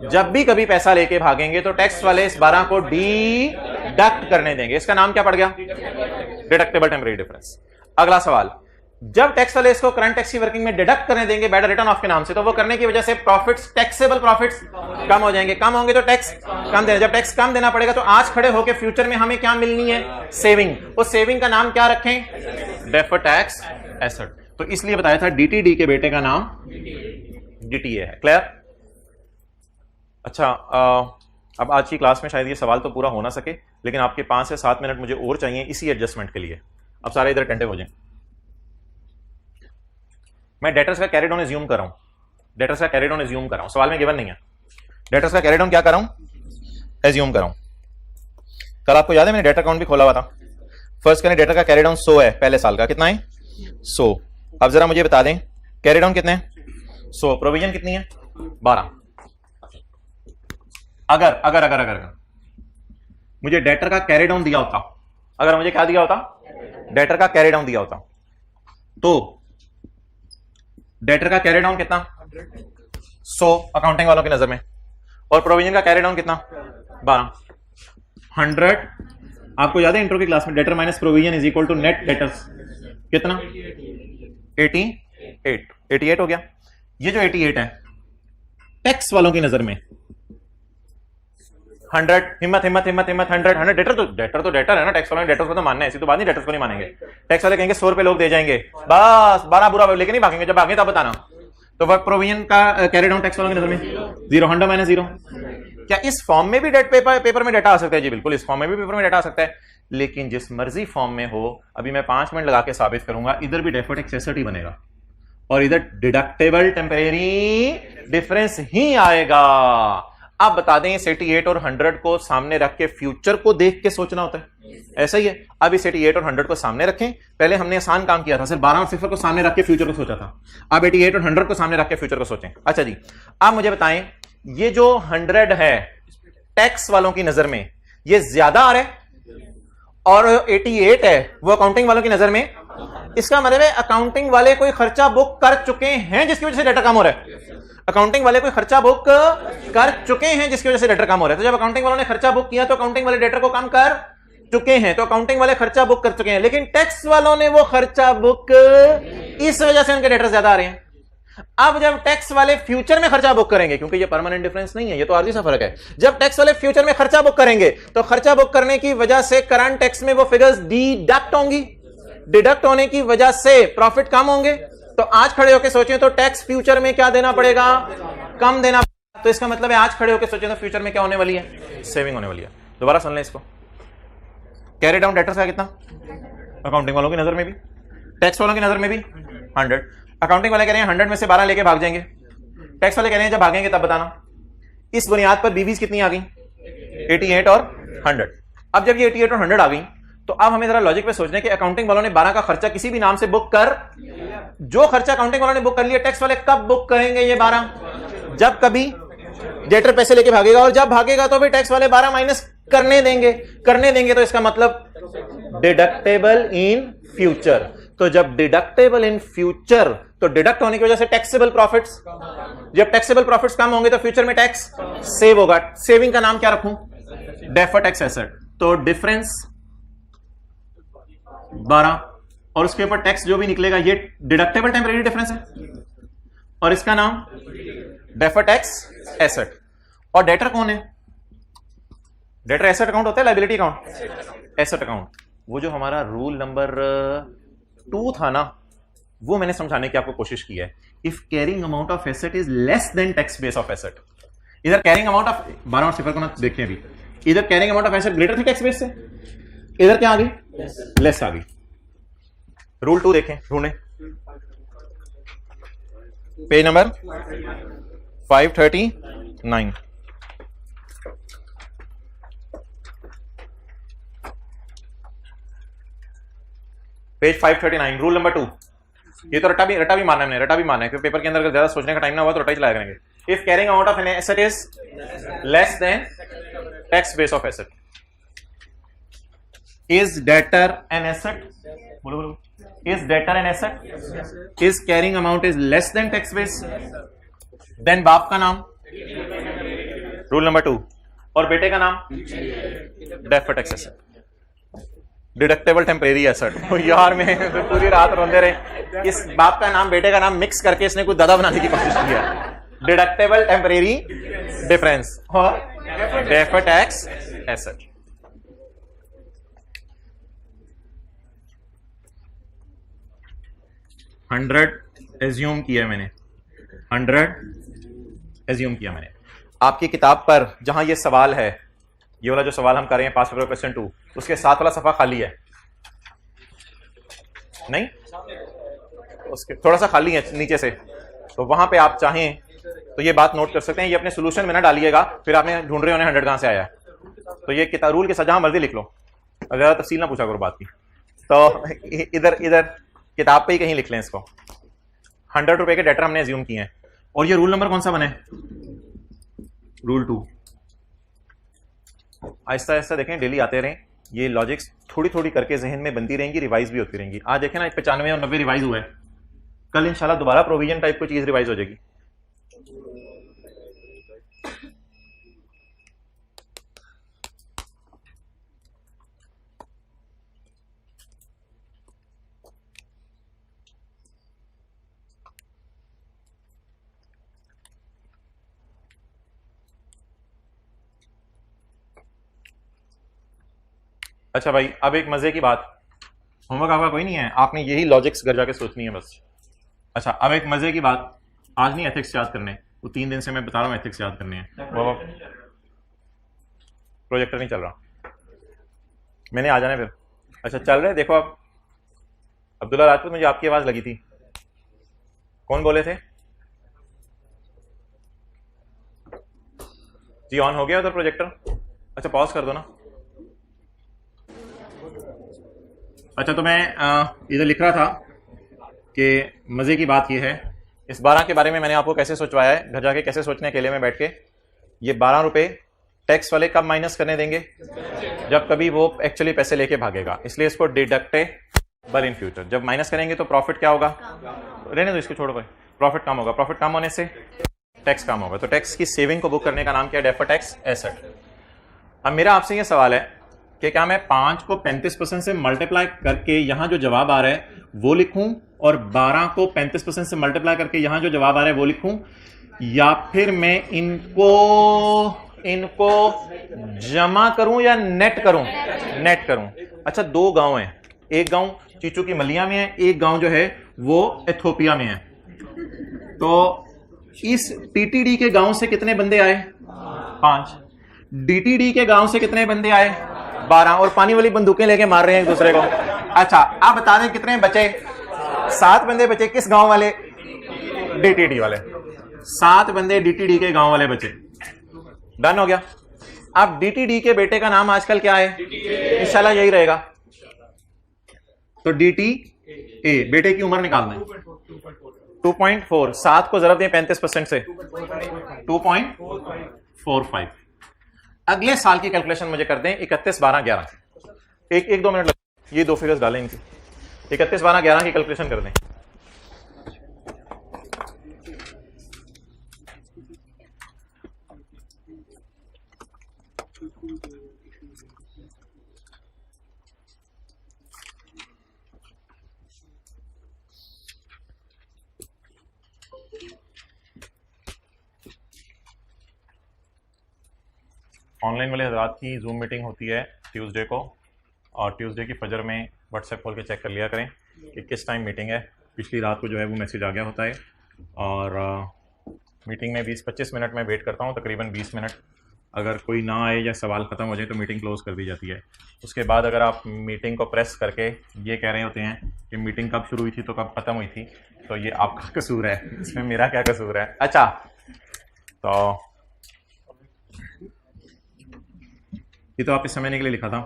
जब भी कभी पैसा लेके भागेंगे तो टैक्स वाले इस 12 को डिडक्ट करने देंगे। इसका नाम क्या पड़ गया? Deductible temporary difference. अगला सवाल, जब टैक्स वाले इसको करंट टैक्स की वर्किंग में डिडक्ट करने देंगे बैड रिटर्न ऑफ के नाम से, तो वो करने की वजह से प्रॉफिट्स, टैक्सेबल प्रॉफिट्स कम हो जाएंगे। कम होंगे तो टैक्स कम देना। जब टैक्स कम देना पड़ेगा तो आज खड़े होकर फ्यूचर में हमें क्या मिलनी है? सेविंग। उस सेविंग का नाम क्या रखें? Deferred tax asset. तो इसलिए बताया था डीटीडी के बेटे का नाम डीटीए है। क्लियर? अच्छा, अब आज की क्लास में शायद ये सवाल तो पूरा हो ना सके, लेकिन आपके 5 से 7 मिनट मुझे और चाहिए इसी एडजस्टमेंट के लिए। अब सारे इधर अटेंटिव हो जाएं। मैं डेटर्स का कैरी डाउन एज्यूम कर रहा हूं, डेटर्स का कैरी डाउन एज्यूम कर रहा हूं। सवाल में गिवन नहीं है। डेटर्स का कैरी डाउन क्या कर रहा हूं? एज्यूम कर रहा हूं। कल आपको याद है मैंने डेटर अकाउंट भी खोला हुआ था। फर्स्ट करें, डेटर का कैरी डाउन 100 है पहले साल का। कितना है? 100। अब जरा मुझे बता दें कैरी डाउन कितने हैं? 100। प्रोविजन कितनी है? 12। अगर अगर अगर अगर मुझे डेटर का कैरी डाउन दिया होता, अगर मुझे क्या दिया होता? डेटर का कैरी डाउन दिया होता, तो डेटर का कैरी डाउन कितना? 100 अकाउंटिंग वालों की नजर में, और प्रोविजन का कैरी डाउन कितना? 12। 100। आपको याद है इंट्रो की क्लास में debtor minus provision is equal to net debtors कितना? 88 हो गया। ये जो 88 है टैक्स वालों की नजर में 100, हिम्मत हिम्मत हिम्मत हिम्मत 100 डेटर तो डेटर है ना। टैक्स वाले डेटर्स को तो मानना है, ऐसी तो बात नहीं डेटर्स को नहीं मानेंगे। टैक्स वाले कहेंगे 100 रुपए लोग दे जाएंगे, बस 12 बुरा लेके नहीं भागेंगे। जब भागे तब बताना। तो वर्क प्रोविजन का कैरी डाउन टैक्स वालों की नजर में 0, 100 माइनस 0। क्या इस फॉर्म में भी डेट पेपर में डेटा आ सकता है? जी बिल्कुल, इस फॉर्म में भी पेपर में डेटा आ सकता है, लेकिन जिस मर्जी फॉर्म में हो। अभी मैं 5 मिनट लगा के साबित करूंगा। इधर भी डेफर्ड टैक्स एसेट ही बनेगा और इधर डिडक्टेबल टेम्परेरी डिफरेंस ही आएगा। आप बता दें इस 88 और 100 को सामने रख के फ्यूचर को देख के सोचना होता है, ऐसा ही है। अब इस 88 और 100 को सामने रखें। पहले हमने आसान काम किया था, सिर्फ 12 और 0 को सामने रख के फ्यूचर को सोचा था। अब 88 और 100 को सामने रख के फ्यूचर को सोचें। अच्छा जी, आप मुझे बताएं ये जो 100 है टैक्स वालों की नजर में ये ज्यादा आ रहा है, और 88 है वो अकाउंटिंग वालों की नजर में, इसका मतलब है अकाउंटिंग वाले कोई खर्चा बुक कर चुके हैं जिसकी वजह से डेटा कम हो रहा है। अकाउंटिंग वाले कोई खर्चा बुक कर चुके हैं जिसकी वजह से डेटर कम हो रहा है। तो जब अकाउंटिंग वालों ने खर्चा बुक किया तो अकाउंटिंग वाले डेटर को कम कर चुके हैं, तो अकाउंटिंग वाले खर्चा बुक कर चुके हैं। लेकिन टैक्स वालों ने वो खर्चा बुक, इस वजह से उनके डेटर ज्यादा आ रहे हैं। अब जब टैक्स वाले फ्यूचर में खर्चा बुक करेंगे, क्योंकि ये परमानेंट डिफरेंस नहीं है, ये तो आर्जी सा फर्क है। जब टैक्स वाले फ्यूचर में खर्चा बुक करेंगे तो खर्चा बुक करने की वजह से करंट टैक्स में वो फिगर्स डिडक्ट होंगी। डिडक्ट होने की वजह से प्रॉफिट कम होंगे, तो आज खड़े होकर सोचें तो टैक्स फ्यूचर में क्या देना पड़ेगा, कम देना पड़ेगा। तो इसका मतलब है आज खड़े होकर सोचें तो फ्यूचर में क्या होने वाली है, सेविंग होने वाली है। दोबारा सुन लें इसको। कैरी डाउन डेटर्स का कितना, अकाउंटिंग वालों की नजर में भी, टैक्स वालों की नजर में भी 100। अकाउंटिंग वाले कह रहे हैं 100 में से 12 लेके भाग जाएंगे, टैक्स वाले कह रहे हैं जब भागेंगे तब बताना। इस बुनियाद पर बीवीज कितनी आ गई, 88 और 100। अब जब ये 88 और 100 आ गई तो अब हमें जरा लॉजिक पे सोचना है कि अकाउंटिंग वालों ने 12 का खर्चा किसी भी नाम से बुक कर, जो खर्चा अकाउंटिंग वालों ने बुक कर लिया, टैक्स वाले कब बुक करेंगे ये 12, जब कभी डेटर पैसे लेके भागेगा, और जब भागेगा तो फिर टैक्स वाले 12 माइनस करने देंगे। तो इसका मतलब डिडक्टेबल इन फ्यूचर। तो जब डिडक्टेबल इन फ्यूचर, तो डिडक्ट होने की वजह से टैक्सेबल प्रॉफिट्स, जब टैक्सेबल प्रॉफिट्स कम होंगे तो फ्यूचर में टैक्स सेव होगा। सेविंग का नाम क्या रखूं, डेफर्ड टैक्स एसेट। तो डिफरेंस 12 और उसके ऊपर टैक्स जो भी निकलेगा ये डिडक्टेबल टेम्परेरी डिफरेंस है, और इसका नाम डेफर्ड टैक्स एसेट। और डेटर कौन है, डेटर एसेट अकाउंट होता है, लायबिलिटी अकाउंट, एसेट अकाउंट। वो जो हमारा रूल नंबर 2 था ना, वो मैंने समझाने की आपको कोशिश की है। If carrying amount of asset is less than tax base of asset, इधर कैरिंग अमाउंट ऑफ 12 और सिफर को ना देखें अभी, इधर carrying amount of asset greater थी टैक्स बेस से, इधर क्या आ गई, लेस आ गई। रूल 2 देखें, ढूंढें page number 539। Page 539 rule number 2। ये तो रटा भी मानना है, रटा भी मानना है, क्योंकि पेपर के अंदर अगर ज्यादा सोचने का टाइम ना हुआ तो रटा ही चलाया करेंगे। If carrying amount of an asset is less than tax base of asset, is debtor an asset, बोलो is debtor an asset, is carrying amount is less than tax base, then बाप का नाम रूल नंबर 2 और बेटे का नाम deferred tax asset, deductible temporary asset. यार मैं पूरी रात रोंदे रहे, इस बाप का नाम बेटे का नाम मिक्स करके इसने कुछ दादा बनाने की कोशिश की है। डिडक्टेबल टेम्परेरी डिफरेंस और डेफर्ड टैक्स एसेट। एज्यूम किया मैंने, 100 एज्यूम किया मैंने। आपकी किताब पर जहां ये सवाल है, ये वाला जो सवाल हम कर रहे हैं 5 क्वेश्चन 2, उसके साथ वाला सफा खाली है नहीं, उसके थोड़ा सा खाली है नीचे से, तो वहां पे आप चाहें तो ये बात नोट कर सकते हैं। ये अपने सोल्यूशन में ना डालिएगा, फिर आपने ढूंढ रहे होने 100 कहां से आया है। तो ये किताब रूल के साथ जहां मर्जी लिख लो, ज्यादा तफसील ना पूछा करो बात की। तो इधर किताब पे ही कहीं लिख लें इसको। 100 रुपए के डेटर हमने एज्यूम किए हैं, और ये रूल नंबर कौन सा बने, रूल 2। आहिस्ता आहिस्ता देखें, डेली आते रहें, ये लॉजिक्स थोड़ी थोड़ी करके जहन में बनती रहेंगी, रिवाइज भी होती रहेंगी। आज देखें ना 95 और 90 रिवाइज हुआ है, कल इंशाल्लाह दोबारा प्रोविजन टाइप कोई चीज रिवाइज हो जाएगी। अच्छा भाई, अब एक मजे की बात, होमवर्क आपका कोई नहीं है, आपने यही लॉजिक्स घर जाके सोचनी है बस। अच्छा, अब एक मजे की बात, आज नहीं एथिक्स याद करने, वो 3 दिन से मैं बता रहा हूँ एथिक्स याद करने हैं। वो प्रोजेक्टर नहीं चल रहा, मैंने आ जाना फिर। अच्छा चल रहे, देखो आप, अब्दुल्ला राजपूत, मुझे आपकी आवाज लगी थी, कौन बोले थे जी? ऑन हो गया उधर प्रोजेक्टर? अच्छा पॉज कर दो ना। अच्छा, तो मैं इधर लिख रहा था कि मज़े की बात यह है, इस 12 के बारे में मैंने आपको कैसे सोचवाया है, घर जाके कैसे सोचने अकेले में बैठ के। ये 12 रुपए टैक्स वाले कब माइनस करने देंगे, जब कभी वो एक्चुअली पैसे लेके भागेगा, इसलिए इसको डिडक्टेबल इन फ्यूचर। जब माइनस करेंगे तो प्रॉफिट क्या होगा, रहने दो इसको, छोड़ो भाई, प्रॉफिट कम होगा, प्रॉफिट कम होने से टैक्स कम होगा, तो टैक्स की सेविंग को बुक करने का नाम क्या है, डेफर्ड टैक्स एसेट। अब मेरा आपसे ये सवाल है कि क्या मैं 5 को 35% से मल्टीप्लाई करके यहां जो जवाब आ रहा है वो लिखूं, और 12 को 35% से मल्टीप्लाई करके यहां जो जवाब आ रहा है वो लिखूं, या फिर मैं इनको जमा करूं या नेट करूं? नेट करूं। अच्छा, 2 गांव हैं, एक गांव चीचू की मलिया में है, एक गांव जो है वो इथोपिया में है। तो इस टीटीडी के गांव से कितने बंदे आए? 5। डीटीडी के गांव से कितने बंदे आए? 12। और पानी वाली बंदूकें लेके मार रहे हैं एक दूसरे को। अच्छा, आप बता दें कितने बचे? 7 बंदे बचे। किस गांव वाले? डीटीडी वाले। 7 बंदे डीटीडी के गांव वाले बचे। डन हो गया। अब डीटीडी के बेटे का नाम आजकल क्या है? इंशाल्लाह यही रहेगा। तो डीटी ए, बेटे की उम्र निकालना है 2.4। 7 को जरूर दें 35% से 2.45। अगले साल की कैलकुलेशन मुझे कर दें 31, 12, 11। एक 2 मिनट लग, ये 2 फिगर्स डालें इनकी। 31, 12, 11 की कैलकुलेशन कर दें। ऑनलाइन वाले हजरात की जूम मीटिंग होती है ट्यूसडे को, और ट्यूसडे की फजर में व्हाट्सएप खोल के चेक कर लिया करें कि किस टाइम मीटिंग है। पिछली रात को जो है वो मैसेज आ गया होता है, और मीटिंग में 20-25 मिनट में वेट करता हूँ, तकरीबन 20 मिनट। अगर कोई ना आए या सवाल ख़त्म हो जाए तो मीटिंग क्लोज़ कर दी जाती है। उसके बाद अगर आप मीटिंग को प्रेस करके ये कह रहे होते हैं कि मीटिंग कब शुरू हुई थी तो कब ख़त्म हुई थी, तो ये आपका कसूर है, इसमें मेरा क्या कसूर है। अच्छा, तो ये तो आप इस समझने के लिए लिखा था।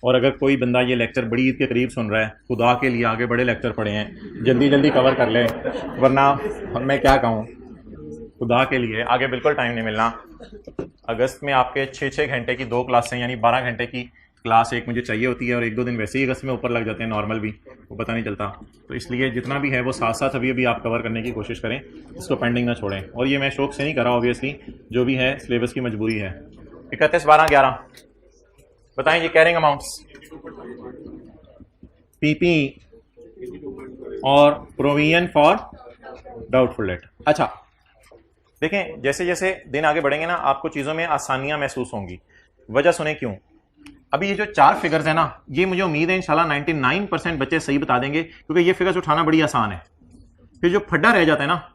और अगर कोई बंदा ये लेक्चर बड़ी ईद के करीब सुन रहा है, खुदा के लिए आगे बड़े लेक्चर पड़े हैं, जल्दी जल्दी कवर कर ले, वरना मैं क्या कहूँ, खुदा के लिए आगे बिल्कुल टाइम नहीं मिलना। अगस्त में आपके 6-6 घंटे की 2 क्लासें, यानी 12 घंटे की क्लास एक मुझे चाहिए होती है, और 1-2 दिन वैसे ही अगस्त में ऊपर लग जाते हैं, नॉर्मल भी, वो पता नहीं चलता। तो इसलिए जितना भी है वो साथ साथ अभी आप कवर करने की कोशिश करें, इसको पेंडिंग ना छोड़ें। और ये मैं शौक से नहीं कर रहा, ऑब्वियसली जो भी है सिलेबस की मजबूरी है। 31, 12, 11 बताएं ये कैरिंग अमाउंट्स, पीपी और प्रोविजन फॉर डाउटफुल डेट। अच्छा देखें, जैसे जैसे दिन आगे बढ़ेंगे ना, आपको चीज़ों में आसानियां महसूस होंगी। वजह सुने क्यों। अभी ये जो 4 फिगर्स है ना, ये मुझे उम्मीद है इंशाल्लाह 99% बच्चे सही बता देंगे, क्योंकि ये फिगर्स उठाना बड़ी आसान है। फिर जो फड्डा रह जाता है ना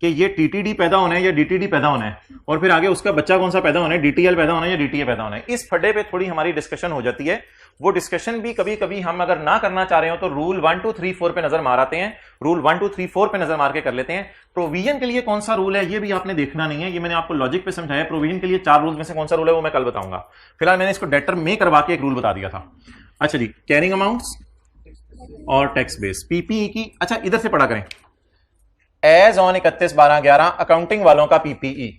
कि ये टीटीडी पैदा होना है या डीटीडी पैदा होना है, और फिर आगे उसका बच्चा कौन सा पैदा होना है, डीटीएल पैदा होना है या डीटीए पैदा होना है, इस फड्डे पे थोड़ी हमारी डिस्कशन हो जाती है। वो डिस्कशन भी कभी कभी हम अगर ना करना चाह रहे हो तो रूल 1, 2, 3, 4 पे नजर मार आते हैं, रूल 1, 2, 3, 4 पे नजर मार के कर लेते हैं। प्रोविजन के लिए कौन सा रूल है ये भी आपने देखना नहीं है, ये मैंने आपको लॉजिक पे समझाया। प्रोविजन के लिए 4 रूल में से कौन सा रूल है वो मैं कल बताऊंगा। फिलहाल मैंने इसको डेटर में करवा के एक रूल बता दिया था। अच्छा जी, कैरिंग अमाउंट्स और टैक्स बेस, पीपीई की। अच्छा इधर से पढ़ा करें, एज ऑन 31, 12, 11 अकाउंटिंग वालों का पीपीई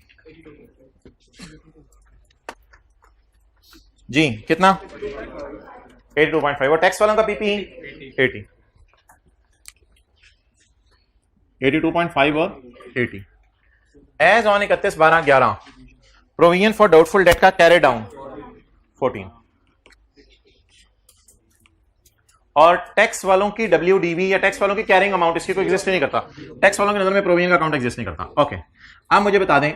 जी कितना 82.5, और टैक्स वालों का पीपीई 80, 82.5 और 80। As on 31, 12, 11 provision for doubtful debt का कैरी डाउन 14, और टैक्स वालों की डब्ल्यूडीवी या टैक्स वालों की कैरिंग अमाउंट, इसकी कोई एग्जिस्ट नहीं करता। टैक्स वालों की नजर में प्रोविजन का अकाउंट एग्जिस्ट नहीं करता। ओके, अब मुझे बता दें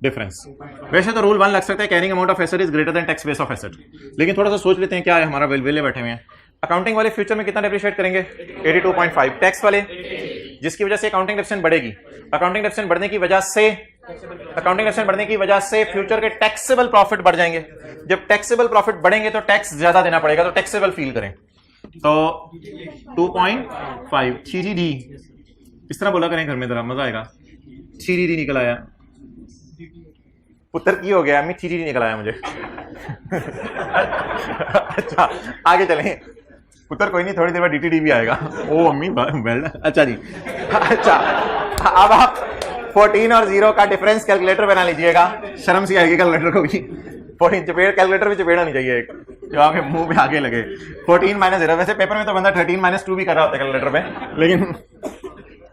डिफरेंस। वैसे तो रूल 1 लग सकता है, carrying amount of asset is greater than tax base of asset, लेकिन थोड़ा सा सोच लेते हैं क्या है हमारा। वेले बैठे हुए हैं। अकाउंटिंग वाले फ्यूचर में कितना डेप्रिशिएट करेंगे 82.5, टैक्स वाले जिसकी वजह से अकाउंटिंग डेफिसिएंट बढ़ेगी। अकाउंटिंग डेफिसिएंट बढ़ने की वजह से फ्यूचर के टैक्सेबल प्रॉफिट बढ़ जाएंगे। जब टैक्सेबल प्रॉफिट बढ़ेंगे तो टैक्स ज्यादा देना पड़ेगा, तो टैक्सेबल फील करें। तो 2.5 TDD इस तरह बोला करें घर में, जरा मजा आएगा। TDD निकल आया, पुत्र की हो गया, अम्मी TDD निकल आया मुझे। अच्छा आगे चलें, पुत्र कोई नहीं, थोड़ी देर बाद DTD भी आएगा। ओ अम्मी वेल, अच्छा जी। अच्छा अब आप 14 और 0 का डिफरेंस कैलकुलेटर बना लीजिएगा। शर्म सी आएगी कैलकुलेटर को भी। 14 चपेड़, कैलकुलेटर भी चपेड़ा नहीं चाहिए एक जो आपके मुंह पे आगे लगे। 14 - 0, वैसे पेपर में तो बंदा 13 - 2 भी कर रहा होता है कैलकुलेटर पे, लेकिन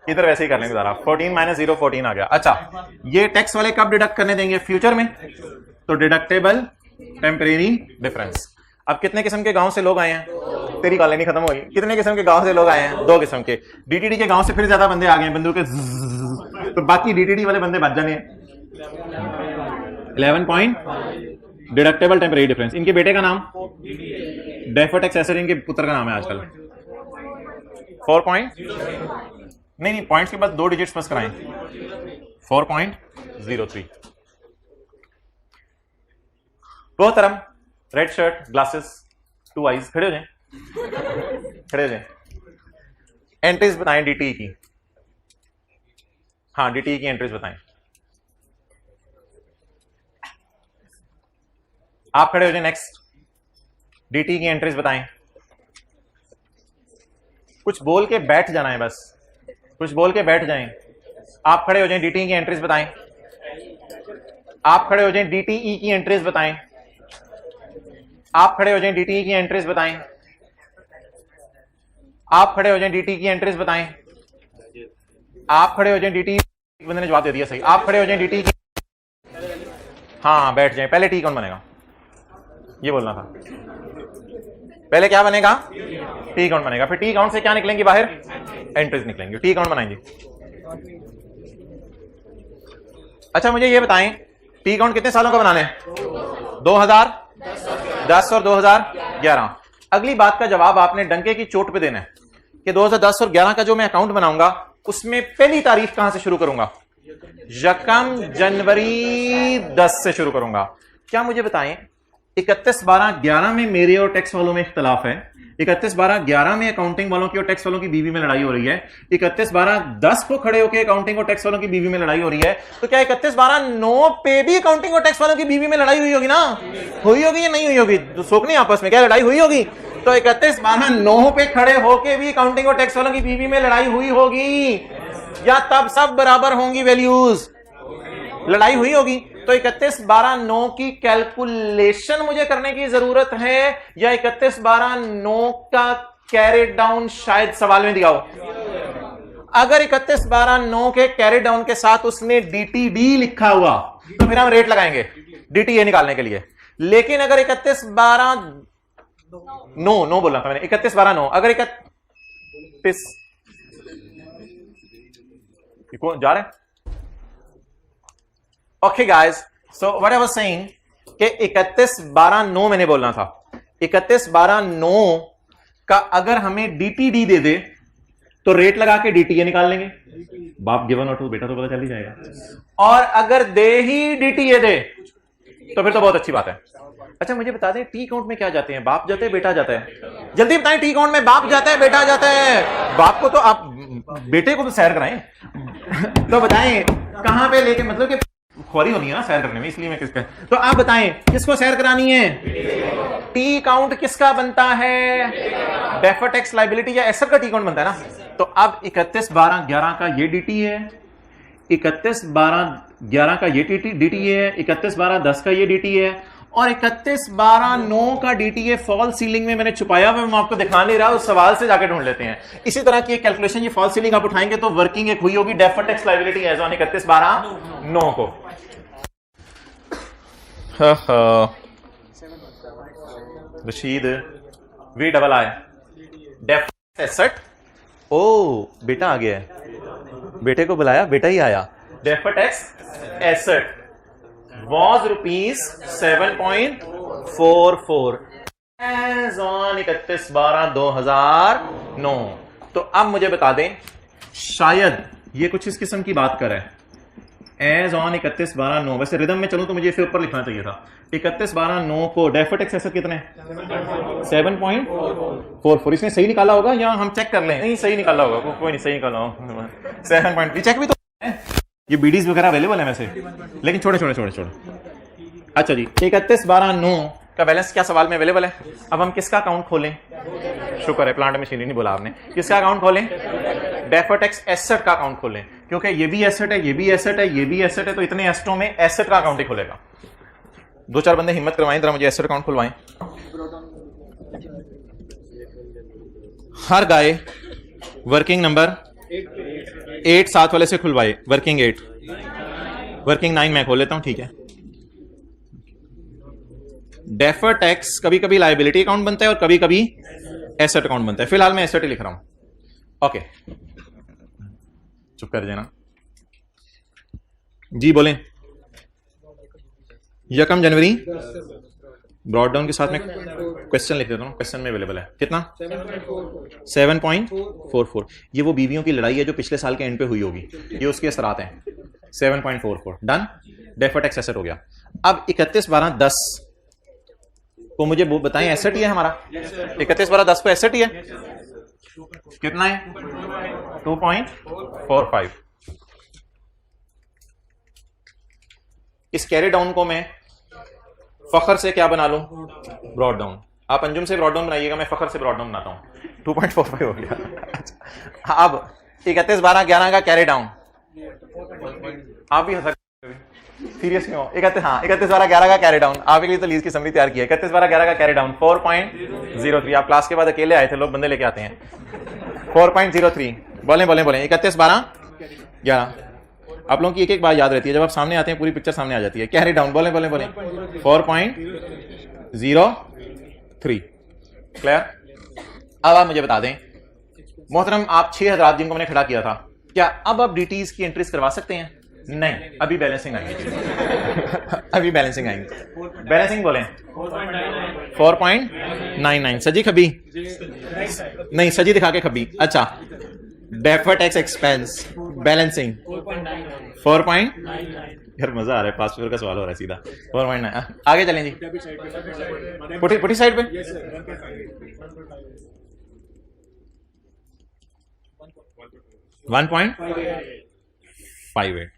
इधर वैसे ही कर लेंगे जरा। 14 - 0 14 आ गया। अच्छा ये टैक्स वाले कब डिडक्ट करने देंगे, फ्यूचर में, तो डिडक्टेबल टेम्परेरी डिफरेंस। अब कितने किस्म के गांव से लोग आए हैं, तेरी कॉलोनी खत्म हो गई, कितने किस्म के गांव से लोग आए हैं, 2 किस्म के। डीटीडी के गांव से फिर ज्यादा बंदे आ गए हैं, बंदूक के, तो बाकी डीटीडी वाले बंदे बच जाने। 11.5 डिडक्टेबल टेम्परेरी डिफरेंस। इनके बेटे का नाम डेफर्ड टैक्स एसेट, इनके पुत्र का नाम है आजकल। 4 पॉइंट नहीं पॉइंट्स के बाद 2 डिजिट्स बस कराएं। 4.03। रोहतरम, रेड शर्ट, ग्लासेस, 2 आइज, खड़े हो जाएं, खड़े हो जाएं। एंट्रीज बताएं डीटी की। हाँ, डीटी की एंट्रीज बताएं। आप खड़े हो जाए। नेक्स्ट, डीटी की एंट्रीज बताएं। कुछ बोल के बैठ जाना है, बस कुछ बोल के बैठ जाएं। आप खड़े हो जाएं, डीटी की एंट्रीज बताएं। आप खड़े हो जाएं, डीटीई की एंट्रीज बताएं। आप खड़े हो जाएं, डीटीई की एंट्रीज बताएं। आप खड़े हो जाएं, डीटी की एंट्रीज बताएं। आप खड़े हो जाएं, डीटी, बंदे ने जवाब दे दिया सही। आप खड़े हो जाएं, डीटी की, हाँ बैठ जाएं। पहले टी कौन बनेगा, ये बोलना था। पहले क्या बनेगा, टी काउंट बनेगा। फिर टी काउंट से क्या निकलेंगे बाहर, एंट्रीज निकलेंगे। टी काउंट बनाएंगे। अच्छा मुझे ये बताएं, टी काउंट कितने सालों का बनाना है? 2010 और 2011। अगली बात का जवाब आपने डंके की चोट पे देना है कि 2010 और 11 का जो मैं अकाउंट बनाऊंगा उसमें पहली तारीख कहां से शुरू करूंगा? 1 जनवरी 10 से शुरू करूंगा। क्या मुझे बताएं, 31/12/11 में मेरे और टैक्स वालों में इख्तलाफ है। 31/12/11 में अकाउंटिंग वालों की और टैक्स वालों की बीवी में लड़ाई हो रही है। 31/12/10 को खड़े होकर अकाउंटिंग और टैक्स वालों की बीवी में लड़ाई हो रही है। तो क्या 31/12/9 पे भी अकाउंटिंग और टैक्स वालों की बीवी में लड़ाई हुई होगी ना? हुई होगी या नहीं हुई होगी? तो सोचनी आपस में क्या लड़ाई हुई होगी? तो 31/12/9 पे खड़े होके भी अकाउंटिंग और टैक्स वालों की बीवी में लड़ाई हुई होगी, या तब सब बराबर होंगी वैल्यूज? लड़ाई हुई होगी। तो 31/12/9 की कैलकुलेशन मुझे करने की जरूरत है, या 31/12/9 का कैरी डाउन शायद सवाल में दिया हो? अगर 31/12/9 के कैरी डाउन के साथ उसने डीटीडी लिखा हुआ तो फिर हम रेट लगाएंगे डीटीए निकालने के लिए। लेकिन अगर 31/12/9 बोला था मैंने, 31/12/9, अगर 31 जा रहे हैं। Okay guys, so what I was saying कि 31/12/9 मैंने बोलना था। 31/12/9 का अगर हमें डीटीडी दे दे तो रेट लगा के डीटीए निकाल लेंगे। बाप गिवन और टू, बेटा तो पता चल ही जाएगा। और अगर दे ही डीटीए दे तो फिर तो बहुत अच्छी बात है। अच्छा मुझे बता दें, टी काउंट में क्या जाते हैं? बाप जाते हैं, बेटा जाता है? जल्दी बताएं, टी काउंट में बाप जाता है, बेटा जाता है? बाप को तो आप, बेटे को तो सैर कराएं। तो बताएं कहां पे लेके, मतलब कि खोरी होनी है ना सैर करने में, इसलिए मैं किसका, तो आप बताएं किसको सैर करानी है? टी काउंट किसका बनता है? डेफर्ड टैक्स लायबिलिटी या एसेट का टी काउंट बनता है ना। तो अब 31/12/11 का ये डीटी है, 31/12/11 का ये डीटी है, 31/12/10 का ये डीटी है, और 31/12/9 का डीटीए फॉल सीलिंग में मैंने छुपाया हुआ, मैं आपको दिखा नहीं रहा, उस सवाल से जाके ढूंढ लेते हैं। इसी तरह की एक कैलकुलेशन, ये फॉल सीलिंग आप उठाएंगे तो वर्किंग एक हुई होगी deferred tax liability as on 31/12/9 को। Rashid we double I deferred asset. ओ बेटा आ गया है, बेटे को बुलाया, बेटा ही आया। Deferred tax asset was rupees 7.44 as on 31/12/2009। तो अब मुझे बता दें, शायद ये कुछ इस किस्म की बात कर रहा है। एज ऑन 31/12/9, वैसे रिदम में चलूं तो मुझे फिर ऊपर लिखना चाहिए था। 31/12/9 को डेफर्ड टैक्स एसेट कितने? 7.44। इसने सही निकाला होगा या हम चेक कर लें? नहीं सही निकाला होगा, कोई नहीं, सही निकाला होगा 7 चेक भी तो है। ये बीडीज वगैरह अवेलेबल है वैसे, लेकिन छोड़े। अच्छा जी, 31/12/9 का बैलेंस क्या सवाल में अवेलेबल है? अब हम किसका अकाउंट खोलें? शुक्र है प्लांट मशीनरी नहीं बोला आपने। किसका अकाउंट खोलें? डेफर्ड टैक्स एसेट का अकाउंट खोलें, क्योंकि ये भी एसेट है, ये भी एसेट है, ये भी एसेट है, तो इतने एसेटों में एसेट का अकाउंट ही खुलेगा। 2-4 बंदे हिम्मत करवाएं जरा, मुझे एसेट अकाउंट खुलवाएं। हर गाय वर्किंग नंबर 8 7 वाले से खुलवाए, वर्किंग 8, वर्किंग 9 मैं खोल लेता हूं, ठीक है। डेफर्ड टैक्स कभी कभी लायबिलिटी अकाउंट बनता है और कभी कभी एसेट अकाउंट बनता है। फिलहाल मैं एसेट ही लिख रहा हूं। ओके, चुप कर देना जी, बोलें। यकम जनवरी, ब्रॉड डाउन के साथ में क्वेश्चन लिख देता हूँ, क्वेश्चन में अवेलेबल है कितना 7.44। ये वो बीवियों की लड़ाई है जो पिछले साल के एंड पे हुई होगी, ये उसके असरात हैं। 7.44 डन, डेफर्ड टैक्स एसेट हो गया। अब 31/12/10 को मुझे वो बताएं, एसेट ही है हमारा 31/12/10 को एसेट ही है, कितना है 2.45। इस कैरी डाउन को मैं फखर से क्या बना लूं, ब्रॉड डाउन। आप अंजुम से ब्रॉड डाउन बनाइएगा, मैं फखर से ब्रॉड डाउन बनाता हूं। 2.45 हो गया। अब 31/12/11 का कैरी डाउन, आप भी हंस सीरियस क्यों? 31/12/11 का कैरी डाउन, आपके लिए तो लीज की समरी तैयार की है। 31/12/11 का कैरी डाउन 4.03। आप क्लास के बाद अकेले आए थे, लोग बंदे लेके आते हैं। 4.03 बोले 31/12/11। आप लोगों की एक एक बात याद रहती है, जब आप सामने आते हैं पूरी पिक्चर सामने आ जाती है। कैरी डाउन बोले 4.03। क्लियर? अब आप मुझे बता दें मोहतरम, आप 6 हज़रात जिनको मैंने खड़ा किया था, क्या अब आप डीटीज की एंट्रीज करवा सकते हैं? नहीं, अभी बैलेंसिंग आएंगे। अभी बैलेंसिंग आएंगे। बैलेंसिंग बोले 4.99। सजी खबी नहीं, सजी दिखा के खबी। अच्छा, डेफर्ड टैक्स एक्सपेंस बैलेंसिंग 4. यार मजा आ रहा है, पास पेपर का सवाल हो रहा है सीधा। 4.9। आगे चलें जी, पुटी साइड पे 1.58।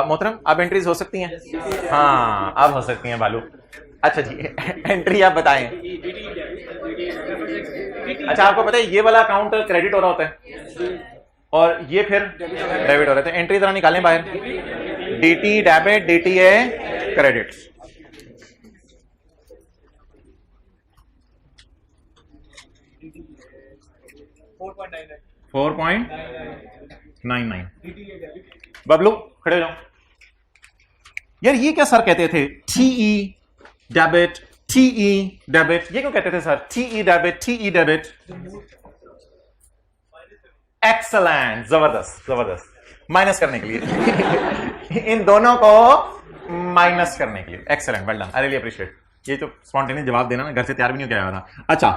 मोहतरम आप एंट्रीज हो सकती हैं? हाँ आप हो सकती हैं बालू। अच्छा जी, एंट्री आप बताएं। अच्छा, आपको पता है ये वाला अकाउंट क्रेडिट हो रहा होता है और ये फिर डेबिट हो रहा है। एंट्री जरा निकालें बाहर। DT debit, DTA credit. $4.99। Bablu खड़े हो जाओ। यार ये क्या सर कहते थे, टीई डेबिट, टीई डेबिट, ये क्यों कहते थे sir? TE debit, TE debit. Excellent, जबरदस्त जबरदस्त। माइनस करने के लिए इन दोनों को माइनस करने के लिए excellent, well done, I really appreciate. ये जो स्पॉन्टेनियस जवाब देना ना, घर से तैयार भी नहीं किया हुआ था। अच्छा,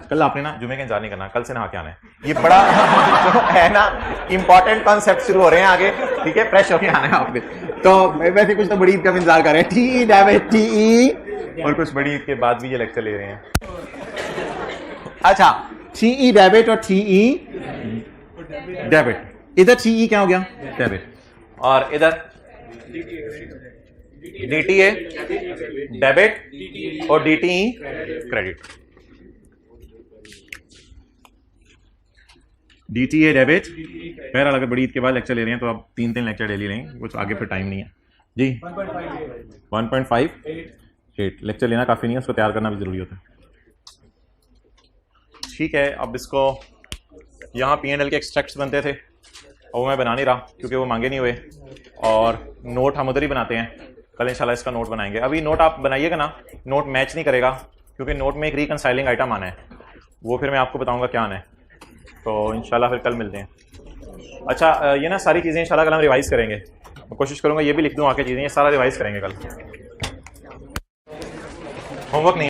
कल आपने ना जुमे का इंतजार नहीं करना, कल से नहा के आना है। ये बड़ा जो है ना इंपॉर्टेंट कॉन्सेप्ट शुरू हो रहे हैं आगे, ठीक है? फ्रेश होके आना है आपने। तो वैसे कुछ तो बड़ी ईद का इंतजार कर रहे हैं, टी डेबिट टी, और कुछ बड़ी ईद के बाद भी ये लेक्चर ले रहे हैं। अच्छा, टी डेबिट और टी डेबिट, इधर टी क्या हो गया? डेबिट, और इधर डीटीए डेबिट और डीटी क्रेडिट। DTA debit. बहरहाल अगर बड़ी ईद के बाद लेक्चर ले रहे हैं तो आप 3 लेक्चर डेली लेंगे, कुछ आगे फिर टाइम नहीं है जी। 1.58 लेक्चर लेना काफ़ी नहीं है, उसको तैयार करना भी ज़रूरी होता है। ठीक है, अब इसको यहाँ P&L के एक्सट्रैक्ट्स बनते थे और वो मैं बना नहीं रहा क्योंकि वो मांगे नहीं हुए, और नोट हम उधर ही बनाते हैं। कल इंशाल्लाह इसका नोट बनाएंगे। अभी नोट आप बनाइएगा ना, नोट मैच नहीं करेगा क्योंकि नोट में एक रिकनसाइलिंग आइटम आना है, वो फिर मैं आपको बताऊंगा क्या आना है। तो इंशाल्लाह फिर कल मिलते हैं। अच्छा, ये ना सारी चीज़ें इंशाल्लाह कल हम रिवाइज़ करेंगे। मैं कोशिश करूँगा ये भी लिख दूँ आके चीज़ें, ये सारा रिवाइज़ करेंगे कल। होमवर्क नहीं